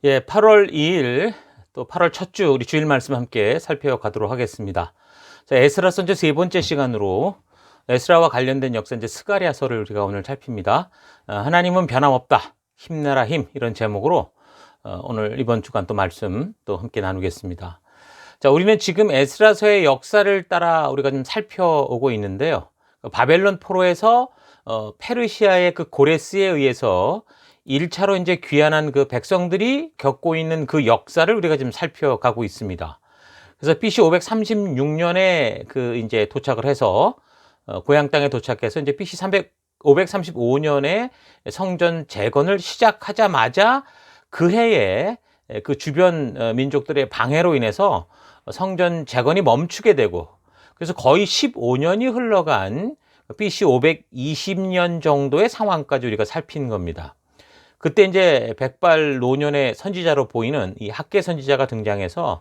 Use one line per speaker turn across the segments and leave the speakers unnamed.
예, 8월 2일 또 8월 첫 주 우리 주일 말씀 함께 살펴가도록 하겠습니다. 자, 에스라 선지 세 번째 시간으로 에스라와 관련된 역사 이제 스가랴서를 우리가 오늘 살핍니다. 하나님은 변함없다. 힘내라 힘 이런 제목으로 오늘 이번 주간 또 말씀 또 함께 나누겠습니다. 자, 우리는 지금 에스라서의 역사를 따라 우리가 좀 살펴오고 있는데요. 바벨론 포로에서 페르시아의 그 고레스에 의해서 1차로 이제 귀환한 그 백성들이 겪고 있는 그 역사를 우리가 지금 살펴가고 있습니다. 그래서 BC 536년에 그 이제 도착을 해서 고향 땅에 도착해서 이제 BC 535년에 성전 재건을 시작하자마자 그 해에 그 주변 민족들의 방해로 인해서 성전 재건이 멈추게 되고, 그래서 거의 15년이 흘러간 BC 520년 정도의 상황까지 우리가 살핀 겁니다. 그때 이제 백발 노년의 선지자로 보이는 이 학개 선지자가 등장해서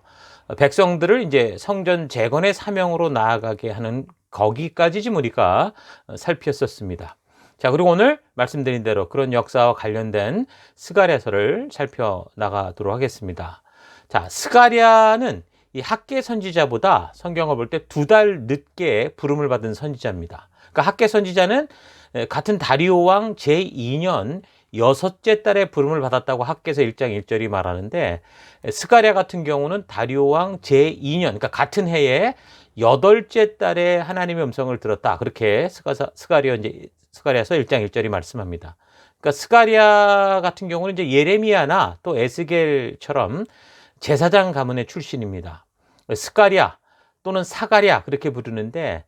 백성들을 이제 성전 재건의 사명으로 나아가게 하는 거기까지 지금 우리가 살폈었습니다. 자, 그리고 오늘 말씀드린 대로 그런 역사와 관련된 스가랴서를 살펴나가도록 하겠습니다. 자, 스가랴는 이 학개 선지자보다 성경을 볼 때 2달 늦게 부름을 받은 선지자입니다. 그러니까 학개 선지자는 같은 다리오 왕 제2년 6째 달에 부름을 받았다고 학개서 1장 1절이 말하는데, 스가랴 같은 경우는 다리오 왕 제2년, 그러니까 같은 해에 8째 달에 하나님의 음성을 들었다. 그렇게 스가랴서 1장 1절이 말씀합니다. 그러니까 스가랴 같은 경우는 이제 예레미야나 또 에스겔처럼 제사장 가문의 출신입니다. 스가랴 또는 사가랴 그렇게 부르는데,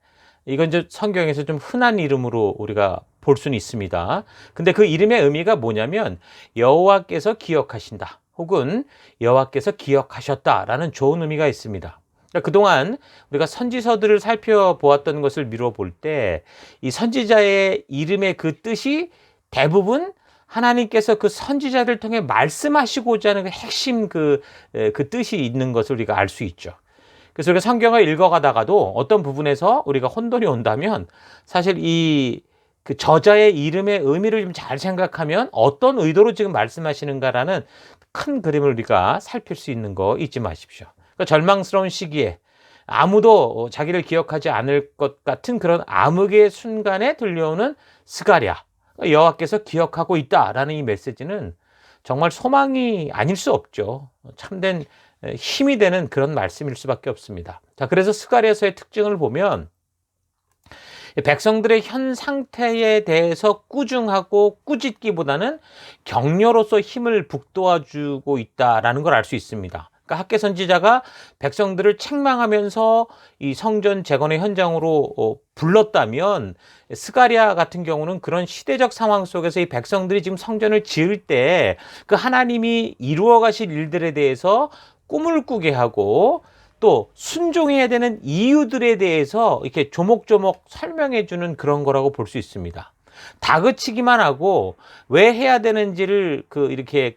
이건 이제 성경에서 좀 흔한 이름으로 우리가 볼 수는 있습니다. 근데 그 이름의 의미가 뭐냐면 여호와께서 기억하신다, 혹은 여호와께서 기억하셨다라는 좋은 의미가 있습니다. 그러니까 그동안 우리가 선지서들을 살펴보았던 것을 미루어 볼 때 이 선지자의 이름의 그 뜻이 대부분 하나님께서 그 선지자를 통해 말씀하시고자 하는 그 핵심 그 뜻이 있는 것을 우리가 알 수 있죠. 그래서 우리가 성경을 읽어가다가도 어떤 부분에서 우리가 혼돈이 온다면 사실 그 저자의 이름의 의미를 좀 잘 생각하면 어떤 의도로 지금 말씀하시는가라는 큰 그림을 우리가 살필 수 있는 거 잊지 마십시오. 그러니까 절망스러운 시기에 아무도 자기를 기억하지 않을 것 같은 그런 암흑의 순간에 들려오는 스가랴, 여호와께서 기억하고 있다라는 이 메시지는 정말 소망이 아닐 수 없죠. 참된 힘이 되는 그런 말씀일 수밖에 없습니다. 자, 그래서 스가랴서의 특징을 보면 백성들의 현 상태에 대해서 꾸중하고 꾸짖기보다는 격려로서 힘을 북돋아주고 있다라는 걸 알 수 있습니다. 그러니까 학개 선지자가 백성들을 책망하면서 이 성전 재건의 현장으로 불렀다면, 스가랴 같은 경우는 그런 시대적 상황 속에서 이 백성들이 지금 성전을 지을 때 그 하나님이 이루어 가실 일들에 대해서 꿈을 꾸게 하고 또 순종해야 되는 이유들에 대해서 이렇게 조목조목 설명해 주는 그런 거라고 볼 수 있습니다. 다그치기만 하고 왜 해야 되는지를 이렇게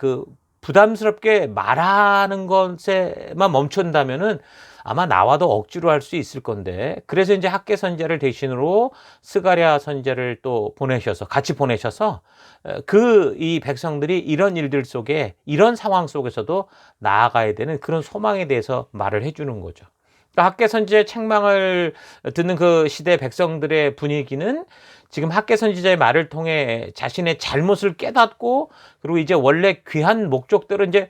부담스럽게 말하는 것에만 멈춘다면은 아마 나와도 억지로 할 수 있을 건데, 그래서 이제 학개 선지자를 대신으로 스가랴 선지자를 또 같이 보내셔서 이 백성들이 이런 일들 속에, 이런 상황 속에서도 나아가야 되는 그런 소망에 대해서 말을 해주는 거죠. 그러니까 학개 선지자의 책망을 듣는 그 시대 백성들의 분위기는 지금 학개 선지자의 말을 통해 자신의 잘못을 깨닫고, 그리고 이제 원래 귀한 목적대로 이제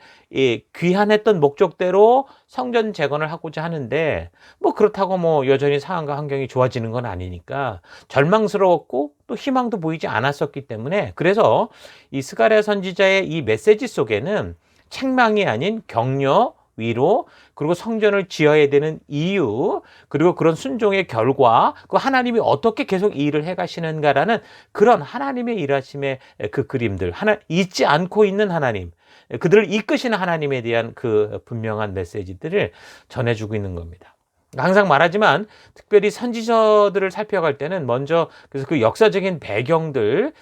귀한했던 목적대로 성전 재건을 하고자 하는데, 뭐 그렇다고 뭐 여전히 상황과 환경이 좋아지는 건 아니니까 절망스러웠고 또 희망도 보이지 않았었기 때문에, 그래서 이 스가랴 선지자의 이 메시지 속에는 책망이 아닌 격려, 위로, 그리고 성전을 지어야 되는 이유, 그리고 그런 순종의 결과, 그 하나님이 어떻게 계속 이 일을 해가시는가라는 그런 하나님의 일하심의 그 그림들, 잊지 않고 있는 하나님, 그들을 이끄시는 하나님에 대한 그 분명한 메시지들을 전해주고 있는 겁니다. 항상 말하지만 특별히 선지서들을 살펴갈 때는 먼저 그래서 그 역사적인 배경들,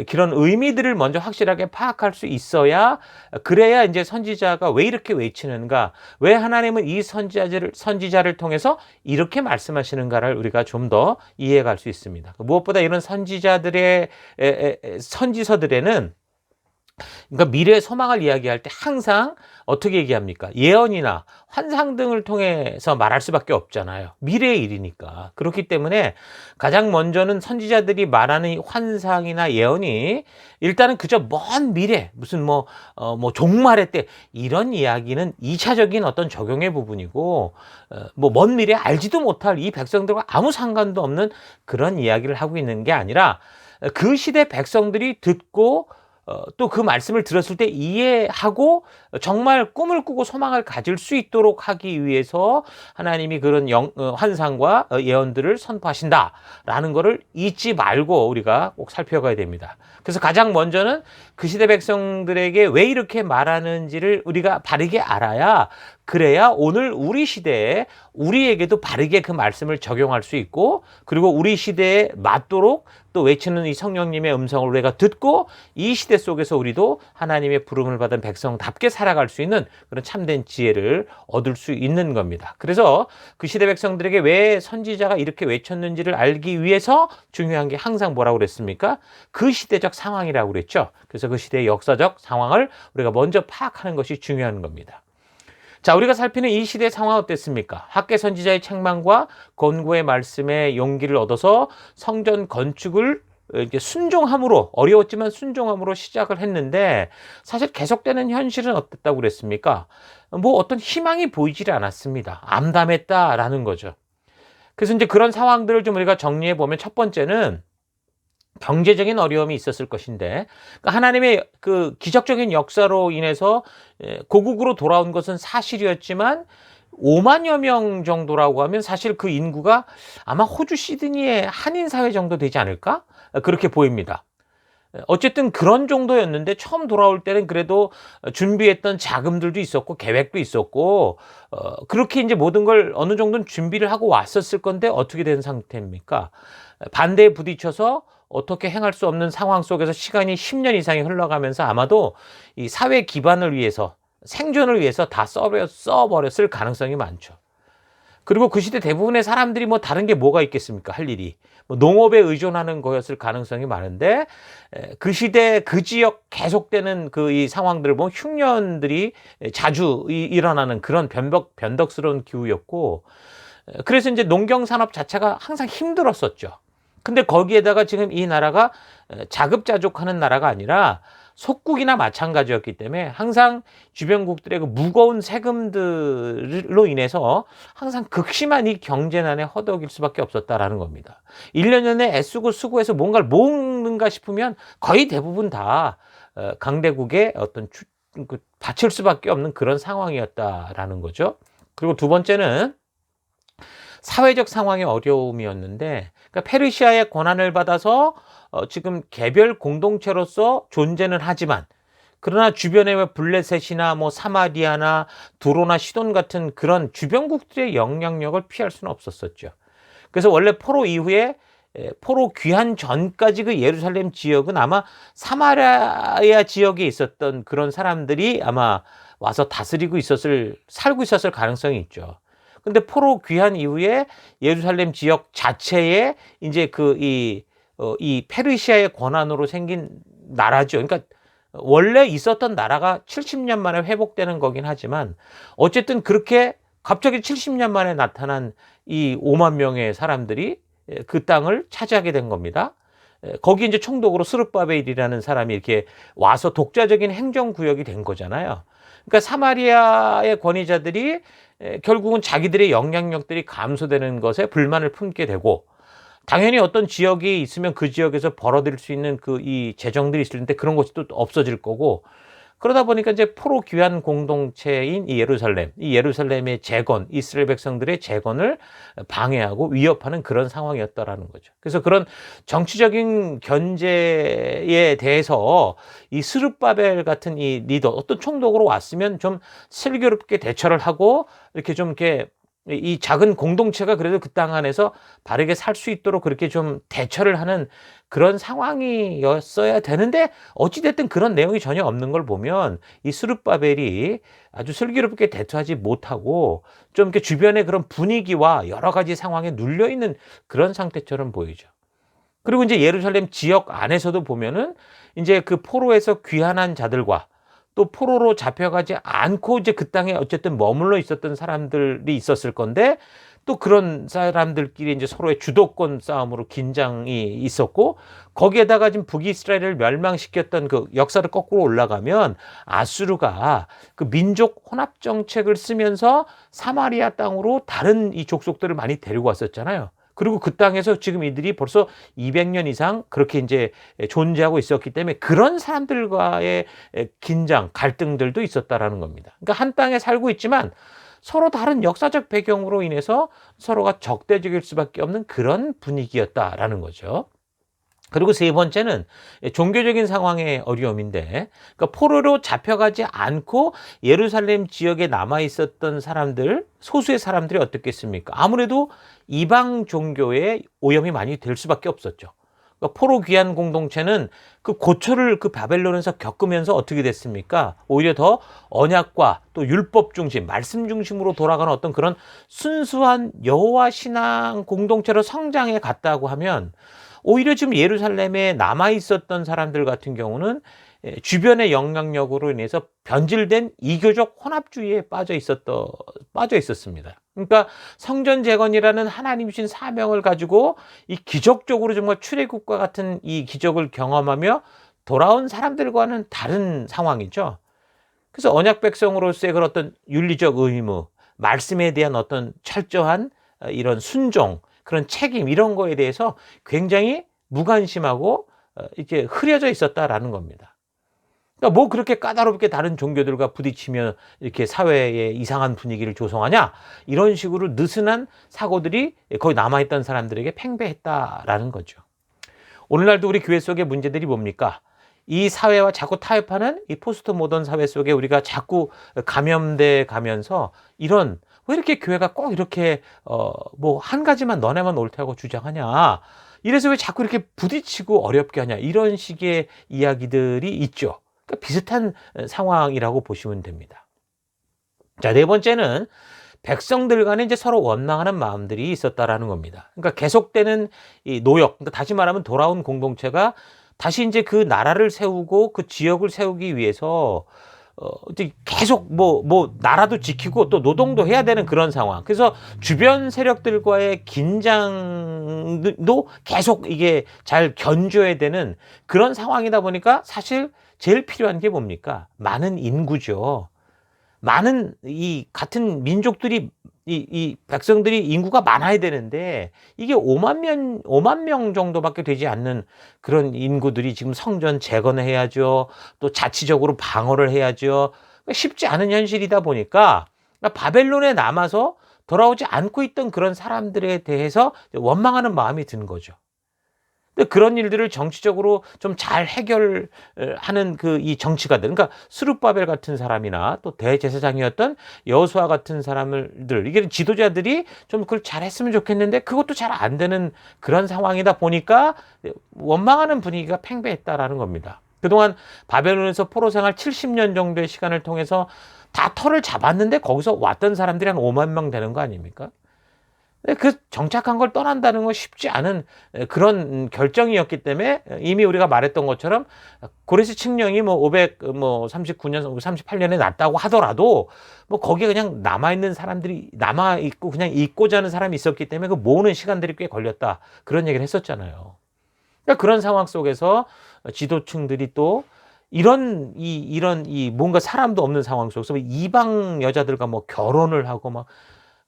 그런 의미들을 먼저 확실하게 파악할 수 있어야, 그래야 이제 선지자가 왜 이렇게 외치는가, 왜 하나님은 이 선지자를 통해서 이렇게 말씀하시는가를 우리가 좀 더 이해해 갈 수 있습니다. 무엇보다 이런 선지자들의 선지서들에는 그러니까 미래의 소망을 이야기할 때 항상 어떻게 얘기합니까? 예언이나 환상 등을 통해서 말할 수밖에 없잖아요. 미래의 일이니까. 그렇기 때문에 가장 먼저는 선지자들이 말하는 이 환상이나 예언이 일단은 그저 먼 미래, 무슨 뭐 종말의 때 이런 이야기는 2차적인 어떤 적용의 부분이고, 뭐 먼 미래 알지도 못할 이 백성들과 아무 상관도 없는 그런 이야기를 하고 있는 게 아니라 그 시대 백성들이 듣고 또 그 말씀을 들었을 때 이해하고 정말 꿈을 꾸고 소망을 가질 수 있도록 하기 위해서 하나님이 그런 환상과 예언들을 선포하신다라는 것을 잊지 말고 우리가 꼭 살펴가야 됩니다. 그래서 가장 먼저는 그 시대 백성들에게 왜 이렇게 말하는지를 우리가 바르게 알아야, 그래야 오늘 우리 시대에 우리에게도 바르게 그 말씀을 적용할 수 있고, 그리고 우리 시대에 맞도록 또 외치는 이 성령님의 음성을 우리가 듣고 이 시대 속에서 우리도 하나님의 부름을 받은 백성답게 살아갈 수 있는 그런 참된 지혜를 얻을 수 있는 겁니다. 그래서 그 시대 백성들에게 왜 선지자가 이렇게 외쳤는지를 알기 위해서 중요한 게 항상 뭐라고 그랬습니까? 그 시대적 상황이라고 그랬죠. 그래서 그 시대의 역사적 상황을 우리가 먼저 파악하는 것이 중요한 겁니다. 자, 우리가 살피는 이 시대의 상황은 어땠습니까? 학개 선지자의 책망과 권고의 말씀에 용기를 얻어서 성전 건축을 이제 순종함으로, 어려웠지만 순종함으로 시작을 했는데, 사실 계속되는 현실은 어땠다고 그랬습니까? 뭐 어떤 희망이 보이질 않았습니다. 암담했다라는 거죠. 그래서 이제 그런 상황들을 좀 우리가 정리해 보면, 첫 번째는 경제적인 어려움이 있었을 것인데, 그러니까 하나님의 그 기적적인 역사로 인해서 고국으로 돌아온 것은 사실이었지만 5만여 명 정도라고 하면 사실 그 인구가 아마 호주 시드니의 한인 사회 정도 되지 않을까? 그렇게 보입니다. 어쨌든 그런 정도였는데 처음 돌아올 때는 그래도 준비했던 자금들도 있었고 계획도 있었고 그렇게 이제 모든 걸 어느 정도는 준비를 하고 왔었을 건데 어떻게 된 상태입니까? 반대에 부딪혀서 어떻게 행할 수 없는 상황 속에서 시간이 10년 이상이 흘러가면서 아마도 이 사회 기반을 위해서, 생존을 위해서 다 써버렸을 가능성이 많죠. 그리고 그 시대 대부분의 사람들이 뭐 다른 게 뭐가 있겠습니까? 할 일이. 뭐 농업에 의존하는 거였을 가능성이 많은데, 그 시대 그 지역 계속되는 그 이 상황들을 보면 흉년들이 자주 일어나는 그런 변덕스러운 기후였고, 그래서 이제 농경 산업 자체가 항상 힘들었었죠. 근데 거기에다가 지금 이 나라가 자급자족하는 나라가 아니라 속국이나 마찬가지였기 때문에 항상 주변국들의 그 무거운 세금들로 인해서 항상 극심한 이 경제난에 허덕일 수밖에 없었다라는 겁니다. 1년 전에 애쓰고 수고해서 뭔가를 모으는가 싶으면 거의 대부분 다 강대국의 어떤 바칠 수밖에 없는 그런 상황이었다라는 거죠. 그리고 두 번째는 사회적 상황의 어려움이었는데, 그러니까 페르시아의 권한을 받아서 지금 개별 공동체로서 존재는 하지만, 그러나 주변에 블레셋이나 뭐 사마리아나 두로나 시돈 같은 그런 주변국들의 영향력을 피할 수는 없었었죠. 그래서 원래 포로 이후에, 포로 귀환 전까지 그 예루살렘 지역은 아마 사마리아 지역에 있었던 그런 사람들이 아마 와서 살고 있었을 가능성이 있죠. 근데 포로 귀환 이후에 예루살렘 지역 자체에 이제 이 페르시아의 권한으로 생긴 나라죠. 그러니까 원래 있었던 나라가 70년 만에 회복되는 거긴 하지만 어쨌든 그렇게 갑자기 70년 만에 나타난 이 5만 명의 사람들이 그 땅을 차지하게 된 겁니다. 거기 이제 총독으로 스룹바벨이라는 사람이 이렇게 와서 독자적인 행정구역이 된 거잖아요. 그러니까 사마리아의 권위자들이 결국은 자기들의 영향력들이 감소되는 것에 불만을 품게 되고, 당연히 어떤 지역이 있으면 그 지역에서 벌어들일 수 있는 이 재정들이 있을 텐데 그런 것이 또 없어질 거고, 그러다 보니까 이제 포로 귀환 공동체인 이 예루살렘의 재건, 이스라엘 백성들의 재건을 방해하고 위협하는 그런 상황이었다라는 거죠. 그래서 그런 정치적인 견제에 대해서 이 스룹바벨 같은 이 리더, 어떤 총독으로 왔으면 좀 슬기롭게 대처를 하고 이렇게 좀 이 작은 공동체가 그래도 그 땅 안에서 바르게 살 수 있도록 그렇게 좀 대처를 하는 그런 상황이었어야 되는데, 어찌됐든 그런 내용이 전혀 없는 걸 보면 이 스룹바벨이 아주 슬기롭게 대처하지 못하고 좀 이렇게 주변의 그런 분위기와 여러 가지 상황에 눌려있는 그런 상태처럼 보이죠. 그리고 이제 예루살렘 지역 안에서도 보면은 이제 그 포로에서 귀환한 자들과 또 포로로 잡혀가지 않고 이제 그 땅에 어쨌든 머물러 있었던 사람들이 있었을 건데, 또 그런 사람들끼리 이제 서로의 주도권 싸움으로 긴장이 있었고, 거기에다가 지금 북이스라엘을 멸망시켰던 그 역사를 거꾸로 올라가면 아수르가 그 민족 혼합 정책을 쓰면서 사마리아 땅으로 다른 이 족속들을 많이 데리고 왔었잖아요. 그리고 그 땅에서 지금 이들이 벌써 200년 이상 그렇게 이제 존재하고 있었기 때문에 그런 사람들과의 긴장, 갈등들도 있었다라는 겁니다. 그러니까 한 땅에 살고 있지만 서로 다른 역사적 배경으로 인해서 서로가 적대적일 수밖에 없는 그런 분위기였다라는 거죠. 그리고 세 번째는 종교적인 상황의 어려움인데, 그러니까 포로로 잡혀가지 않고 예루살렘 지역에 남아 있었던 사람들, 소수의 사람들이 어떻겠습니까? 아무래도 이방 종교의 오염이 많이 될 수밖에 없었죠. 그러니까 포로 귀환 공동체는 그 고초를 그 바벨론에서 겪으면서 어떻게 됐습니까? 오히려 더 언약과 또 율법 중심, 말씀 중심으로 돌아가는 어떤 그런 순수한 여호와 신앙 공동체로 성장해 갔다고 하면, 오히려 지금 예루살렘에 남아 있었던 사람들 같은 경우는 주변의 영향력으로 인해서 변질된 이교적 혼합주의에 빠져 있었습니다. 그러니까 성전 재건이라는 하나님 주신 사명을 가지고 이 기적적으로 정말 출애굽과 같은 이 기적을 경험하며 돌아온 사람들과는 다른 상황이죠. 그래서 언약 백성으로서의 그런 어떤 윤리적 의무, 말씀에 대한 어떤 철저한 이런 순종, 그런 책임, 이런 거에 대해서 굉장히 무관심하고 이렇게 흐려져 있었다라는 겁니다. 그러니까 뭐 그렇게 까다롭게 다른 종교들과 부딪히며 이렇게 사회에 이상한 분위기를 조성하냐, 이런 식으로 느슨한 사고들이 거기 남아있던 사람들에게 팽배했다라는 거죠. 오늘날도 우리 교회 속의 문제들이 뭡니까? 이 사회와 자꾸 타협하는 이 포스트 모던 사회 속에 우리가 자꾸 감염돼 가면서, 이런 왜 이렇게 교회가 꼭 이렇게 뭐 한 가지만 너네만 옳다고 주장하냐, 이래서 왜 자꾸 이렇게 부딪히고 어렵게 하냐, 이런 식의 이야기들이 있죠. 그러니까 비슷한 상황이라고 보시면 됩니다. 자, 네 번째는 백성들 간에 이제 서로 원망하는 마음들이 있었다라는 겁니다. 그러니까 계속되는 이 노역, 그러니까 다시 말하면 돌아온 공동체가 다시 이제 그 나라를 세우고 그 지역을 세우기 위해서 이제 계속 나라도 지키고 또 노동도 해야 되는 그런 상황. 그래서 주변 세력들과의 긴장도 계속 이게 잘 견뎌야 되는 그런 상황이다 보니까 사실 제일 필요한 게 뭡니까? 많은 인구죠. 많은 이 같은 민족들이 이 백성들이 인구가 많아야 되는데, 이게 5만 명 정도밖에 되지 않는 그런 인구들이 지금 성전 재건을 해야죠. 또 자치적으로 방어를 해야죠. 쉽지 않은 현실이다 보니까 바벨론에 남아서 돌아오지 않고 있던 그런 사람들에 대해서 원망하는 마음이 든 거죠. 그런 일들을 정치적으로 좀 잘 해결하는 그 이 정치가들, 그러니까 스룹바벨 같은 사람이나 또 대제사장이었던 여호수아 같은 사람들, 이게 지도자들이 좀 그걸 잘했으면 좋겠는데 그것도 잘 안 되는 그런 상황이다 보니까 원망하는 분위기가 팽배했다라는 겁니다. 그동안 바벨론에서 포로 생활 70년 정도의 시간을 통해서 다 터를 잡았는데 거기서 왔던 사람들이 한 5만 명 되는 거 아닙니까? 그 정착한 걸 떠난다는 건 쉽지 않은 그런 결정이었기 때문에, 이미 우리가 말했던 것처럼 고레스 칙령이 539년, 38년에 났다고 하더라도 거기에 그냥 남아있는 사람들이 남아있고 그냥 있고자 하는 사람이 있었기 때문에 그 모으는 시간들이 꽤 걸렸다, 그런 얘기를 했었잖아요. 그러니까 그런 상황 속에서 지도층들이 또 이런 뭔가 사람도 없는 상황 속에서 이방 여자들과 결혼을 하고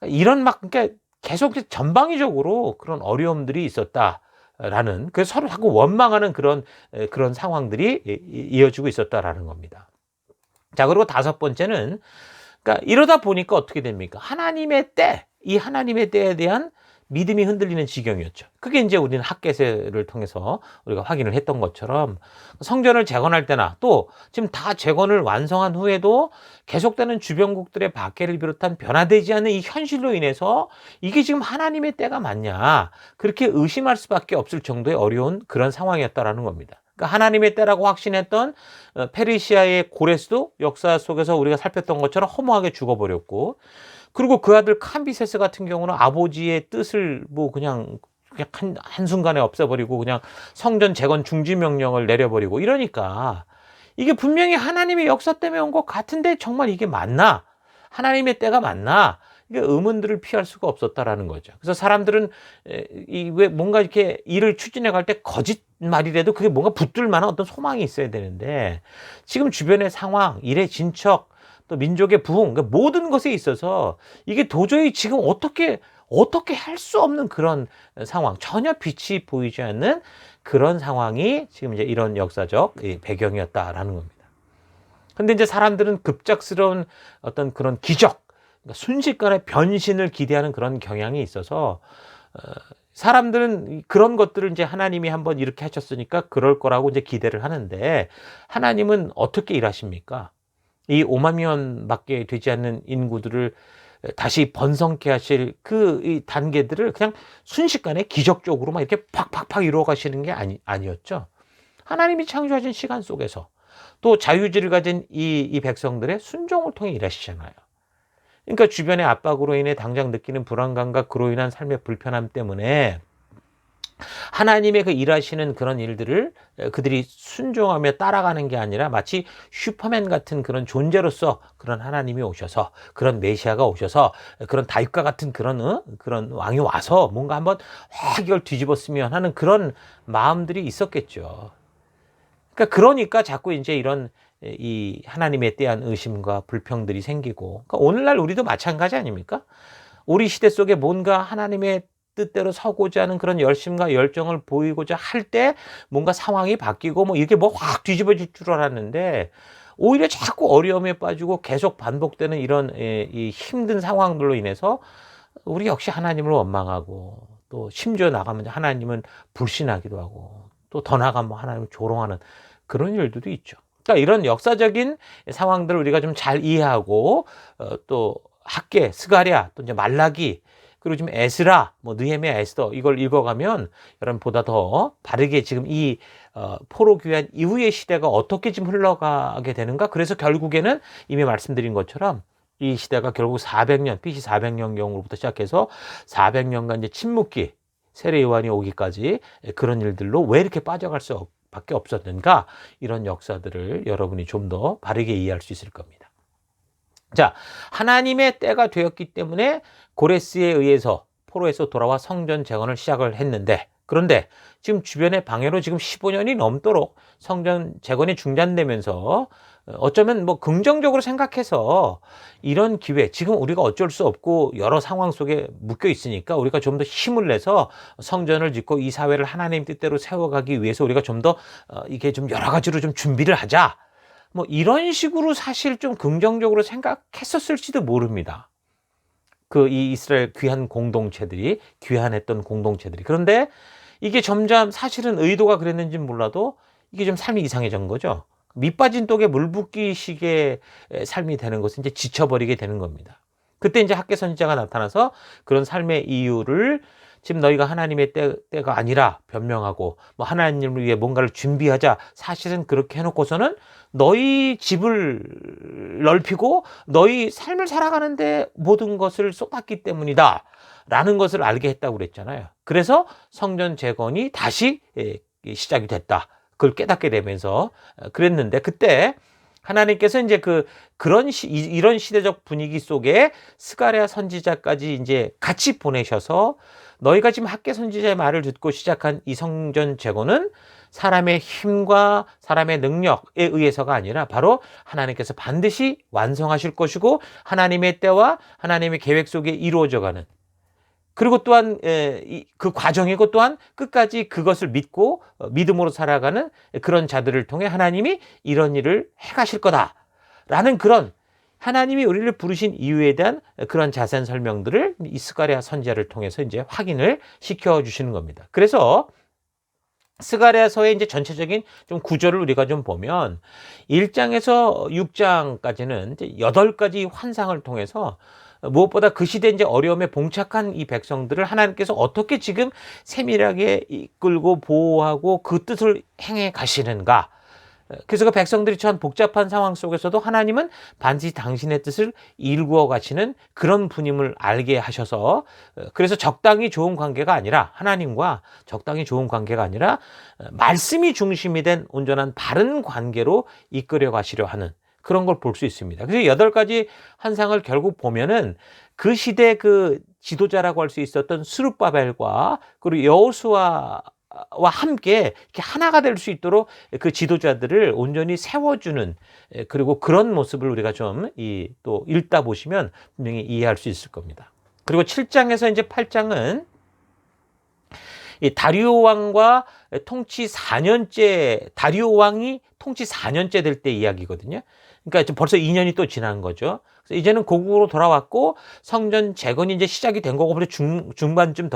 이런 그러니까 계속 전방위적으로 그런 어려움들이 있었다라는, 그래서 서로 자꾸 원망하는 그런 상황들이 이어지고 있었다라는 겁니다. 자, 그리고 다섯 번째는, 그러니까 이러다 보니까 어떻게 됩니까? 이 하나님의 때에 대한 믿음이 흔들리는 지경이었죠. 그게 이제 우리는 학개세를 통해서 우리가 확인을 했던 것처럼, 성전을 재건할 때나 또 지금 다 재건을 완성한 후에도 계속되는 주변국들의 박해를 비롯한 변화되지 않는 이 현실로 인해서 이게 지금 하나님의 때가 맞냐, 그렇게 의심할 수밖에 없을 정도의 어려운 그런 상황이었다라는 겁니다. 그러니까 하나님의 때라고 확신했던 페르시아의 고레스도 역사 속에서 우리가 살폈던 것처럼 허무하게 죽어버렸고, 그리고 그 아들 캄비세스 같은 경우는 아버지의 뜻을 그냥 그냥 한순간에 없애버리고 그냥 성전 재건 중지 명령을 내려버리고 이러니까 이게 분명히 하나님의 역사 때문에 온 것 같은데 정말 이게 맞나? 하나님의 때가 맞나? 이게 의문들을 피할 수가 없었다라는 거죠. 그래서 사람들은 왜 뭔가 이렇게 일을 추진해 갈 때 거짓말이라도 그게 뭔가 붙들 만한 어떤 소망이 있어야 되는데 지금 주변의 상황, 일의 진척, 또 민족의 부흥, 그러니까 모든 것에 있어서 이게 도저히 지금 어떻게 할 수 없는 그런 상황, 전혀 빛이 보이지 않는 그런 상황이 지금 이제 이런 역사적 배경이었다라는 겁니다. 근데 이제 사람들은 급작스러운 어떤 그런 기적, 그러니까 순식간에 변신을 기대하는 그런 경향이 있어서 사람들은 그런 것들을 이제 하나님이 한번 이렇게 하셨으니까 그럴 거라고 이제 기대를 하는데 하나님은 어떻게 일하십니까? 이 5만 명밖에 되지 않는 인구들을 다시 번성케 하실 이 단계들을 그냥 순식간에 기적적으로 막 이렇게 팍팍팍 이루어 가시는 게 아니었죠. 하나님이 창조하신 시간 속에서 또 자유의지를 가진 이 백성들의 순종을 통해 일하시잖아요. 그러니까 주변의 압박으로 인해 당장 느끼는 불안감과 그로 인한 삶의 불편함 때문에 하나님의 그 일하시는 그런 일들을 그들이 순종하며 따라가는 게 아니라 마치 슈퍼맨 같은 그런 존재로서 그런 하나님이 오셔서 그런 메시아가 오셔서 그런 다윗과 같은 그런 왕이 와서 뭔가 한번 확 이걸 뒤집었으면 하는 그런 마음들이 있었겠죠. 그러니까 자꾸 이제 이런 이 하나님에 대한 의심과 불평들이 생기고, 그러니까 오늘날 우리도 마찬가지 아닙니까? 우리 시대 속에 뭔가 하나님의 뜻대로 서고자 하는 그런 열심과 열정을 보이고자 할 때 뭔가 상황이 바뀌고 뭐 이렇게 뭐 확 뒤집어질 줄 알았는데 오히려 자꾸 어려움에 빠지고 계속 반복되는 이런 이 힘든 상황들로 인해서 우리 역시 하나님을 원망하고 또 심지어 나가면 하나님은 불신하기도 하고 또 더 나가면 하나님을 조롱하는 그런 일들도 있죠. 그러니까 이런 역사적인 상황들을 우리가 좀 잘 이해하고 또 학계, 스가랴, 또 이제 말라기, 그리고 지금 에스라, 뭐 느헤미야, 에스더 이걸 읽어가면 여러분보다 더 바르게 지금 이 포로 귀환 이후의 시대가 어떻게 지금 흘러가게 되는가. 그래서 결국에는 이미 말씀드린 것처럼 이 시대가 결국 400년, BC 400년경으로부터 시작해서 400년간 이제 침묵기, 세례 요한이 오기까지 그런 일들로 왜 이렇게 빠져갈 수밖에 없었는가. 이런 역사들을 여러분이 좀 더 바르게 이해할 수 있을 겁니다. 자, 하나님의 때가 되었기 때문에 고레스에 의해서 포로에서 돌아와 성전 재건을 시작을 했는데, 그런데 지금 주변의 방해로 지금 15년이 넘도록 성전 재건이 중단되면서 어쩌면 뭐 긍정적으로 생각해서 이런 기회, 지금 우리가 어쩔 수 없고 여러 상황 속에 묶여 있으니까 우리가 좀 더 힘을 내서 성전을 짓고 이 사회를 하나님 뜻대로 세워가기 위해서 우리가 좀 더 이게 좀 여러 가지로 좀 준비를 하자. 뭐 이런 식으로 사실 좀 긍정적으로 생각했었을지도 모릅니다. 이 이스라엘 귀환했던 공동체들이. 그런데 이게 점점 사실은 의도가 그랬는지는 몰라도 이게 좀 삶이 이상해진 거죠. 밑 빠진 독에 물 붓기식의 삶이 되는 것은 이제 지쳐버리게 되는 겁니다. 그때 이제 학개 선지자가 나타나서 그런 삶의 이유를 지금 너희가 하나님의 때가 아니라 변명하고 뭐 하나님을 위해 뭔가를 준비하자. 사실은 그렇게 해놓고서는 너희 집을 넓히고 너희 삶을 살아가는데 모든 것을 쏟았기 때문이다 라는 것을 알게 했다고 그랬잖아요. 그래서 성전 재건이 다시 시작이 됐다. 그걸 깨닫게 되면서 그랬는데 그때 하나님께서 이제 이런 시대적 분위기 속에 스가랴 선지자까지 이제 같이 보내셔서 너희가 지금 학개 선지자의 말을 듣고 시작한 이 성전 재건은 사람의 힘과 사람의 능력에 의해서가 아니라 바로 하나님께서 반드시 완성하실 것이고 하나님의 때와 하나님의 계획 속에 이루어져가는, 그리고 또한 그 과정이고 또한 끝까지 그것을 믿고 믿음으로 살아가는 그런 자들을 통해 하나님이 이런 일을 해가실 거다라는 그런 하나님이 우리를 부르신 이유에 대한 그런 자세한 설명들을 이 스가랴 선지자를 통해서 이제 확인을 시켜 주시는 겁니다. 그래서 스가랴서의 이제 전체적인 좀 구조를 우리가 좀 보면 1장에서 6장까지는 이제 8가지 환상을 통해서 무엇보다 그 시대 이제 어려움에 봉착한 이 백성들을 하나님께서 어떻게 지금 세밀하게 이끌고 보호하고 그 뜻을 행해 가시는가. 그래서 그 백성들이 처한 복잡한 상황 속에서도 하나님은 반드시 당신의 뜻을 이루어 가시는 그런 분임을 알게 하셔서, 그래서 적당히 좋은 관계가 아니라, 하나님과 적당히 좋은 관계가 아니라 말씀이 중심이 된 온전한 바른 관계로 이끌어 가시려 하는 그런 걸 볼 수 있습니다. 그래서 8가지 환상을 결국 보면은 그 시대 그 지도자라고 할 수 있었던 스룹바벨과 그리고 여호수아와 함께 이렇게 하나가 될 수 있도록 그 지도자들을 온전히 세워주는, 그리고 그런 모습을 우리가 좀 또 읽다 보시면 분명히 이해할 수 있을 겁니다. 그리고 7장에서 이제 8장은 이 다리오 왕과 통치 4년째, 다리오 왕이 통치 4년째 될 때 이야기거든요. 그러니까 벌써 2년이 또 지난 거죠. 그래서 이제는 고국으로 돌아왔고 성전 재건이 이제 시작이 된 거고, 벌써 중반쯤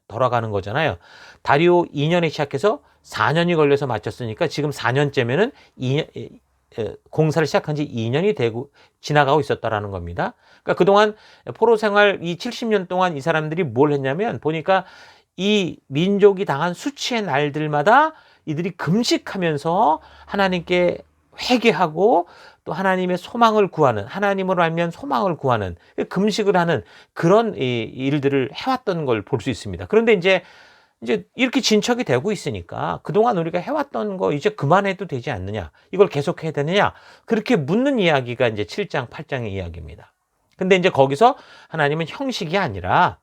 돌아가는 거잖아요. 다리오 2년에 시작해서 4년이 걸려서 마쳤으니까 지금 4년째면은 공사를 시작한 지 2년이 지나가고 있었다라는 겁니다. 그러니까 그동안 포로 생활 이 70년 동안 이 사람들이 뭘 했냐면, 보니까 이 민족이 당한 수치의 날들마다 이들이 금식하면서 하나님께 회개하고 또 하나님의 소망을 구하는, 하나님으로 알면 소망을 구하는, 금식을 하는 그런 일들을 해왔던 걸 볼 수 있습니다. 그런데 이제 이렇게 진척이 되고 있으니까 그동안 우리가 해왔던 거 이제 그만해도 되지 않느냐, 이걸 계속해야 되느냐, 그렇게 묻는 이야기가 이제 7장, 8장의 이야기입니다. 근데 이제 거기서 하나님은 형식이 아니라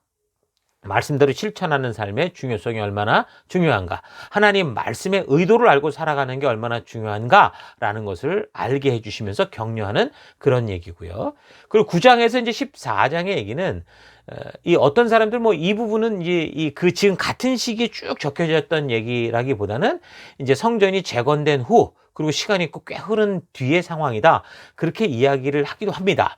말씀대로 실천하는 삶의 중요성이 얼마나 중요한가, 하나님 말씀의 의도를 알고 살아가는 게 얼마나 중요한가라는 것을 알게 해주시면서 격려하는 그런 얘기고요. 그리고 9장에서 이제 14장의 얘기는 이 어떤 사람들 이 부분은 이제 그 지금 같은 시기에 쭉 적혀졌던 얘기라기보다는 이제 성전이 재건된 후 그리고 시간이 있고 꽤 흐른 뒤의 상황이다, 그렇게 이야기를 하기도 합니다.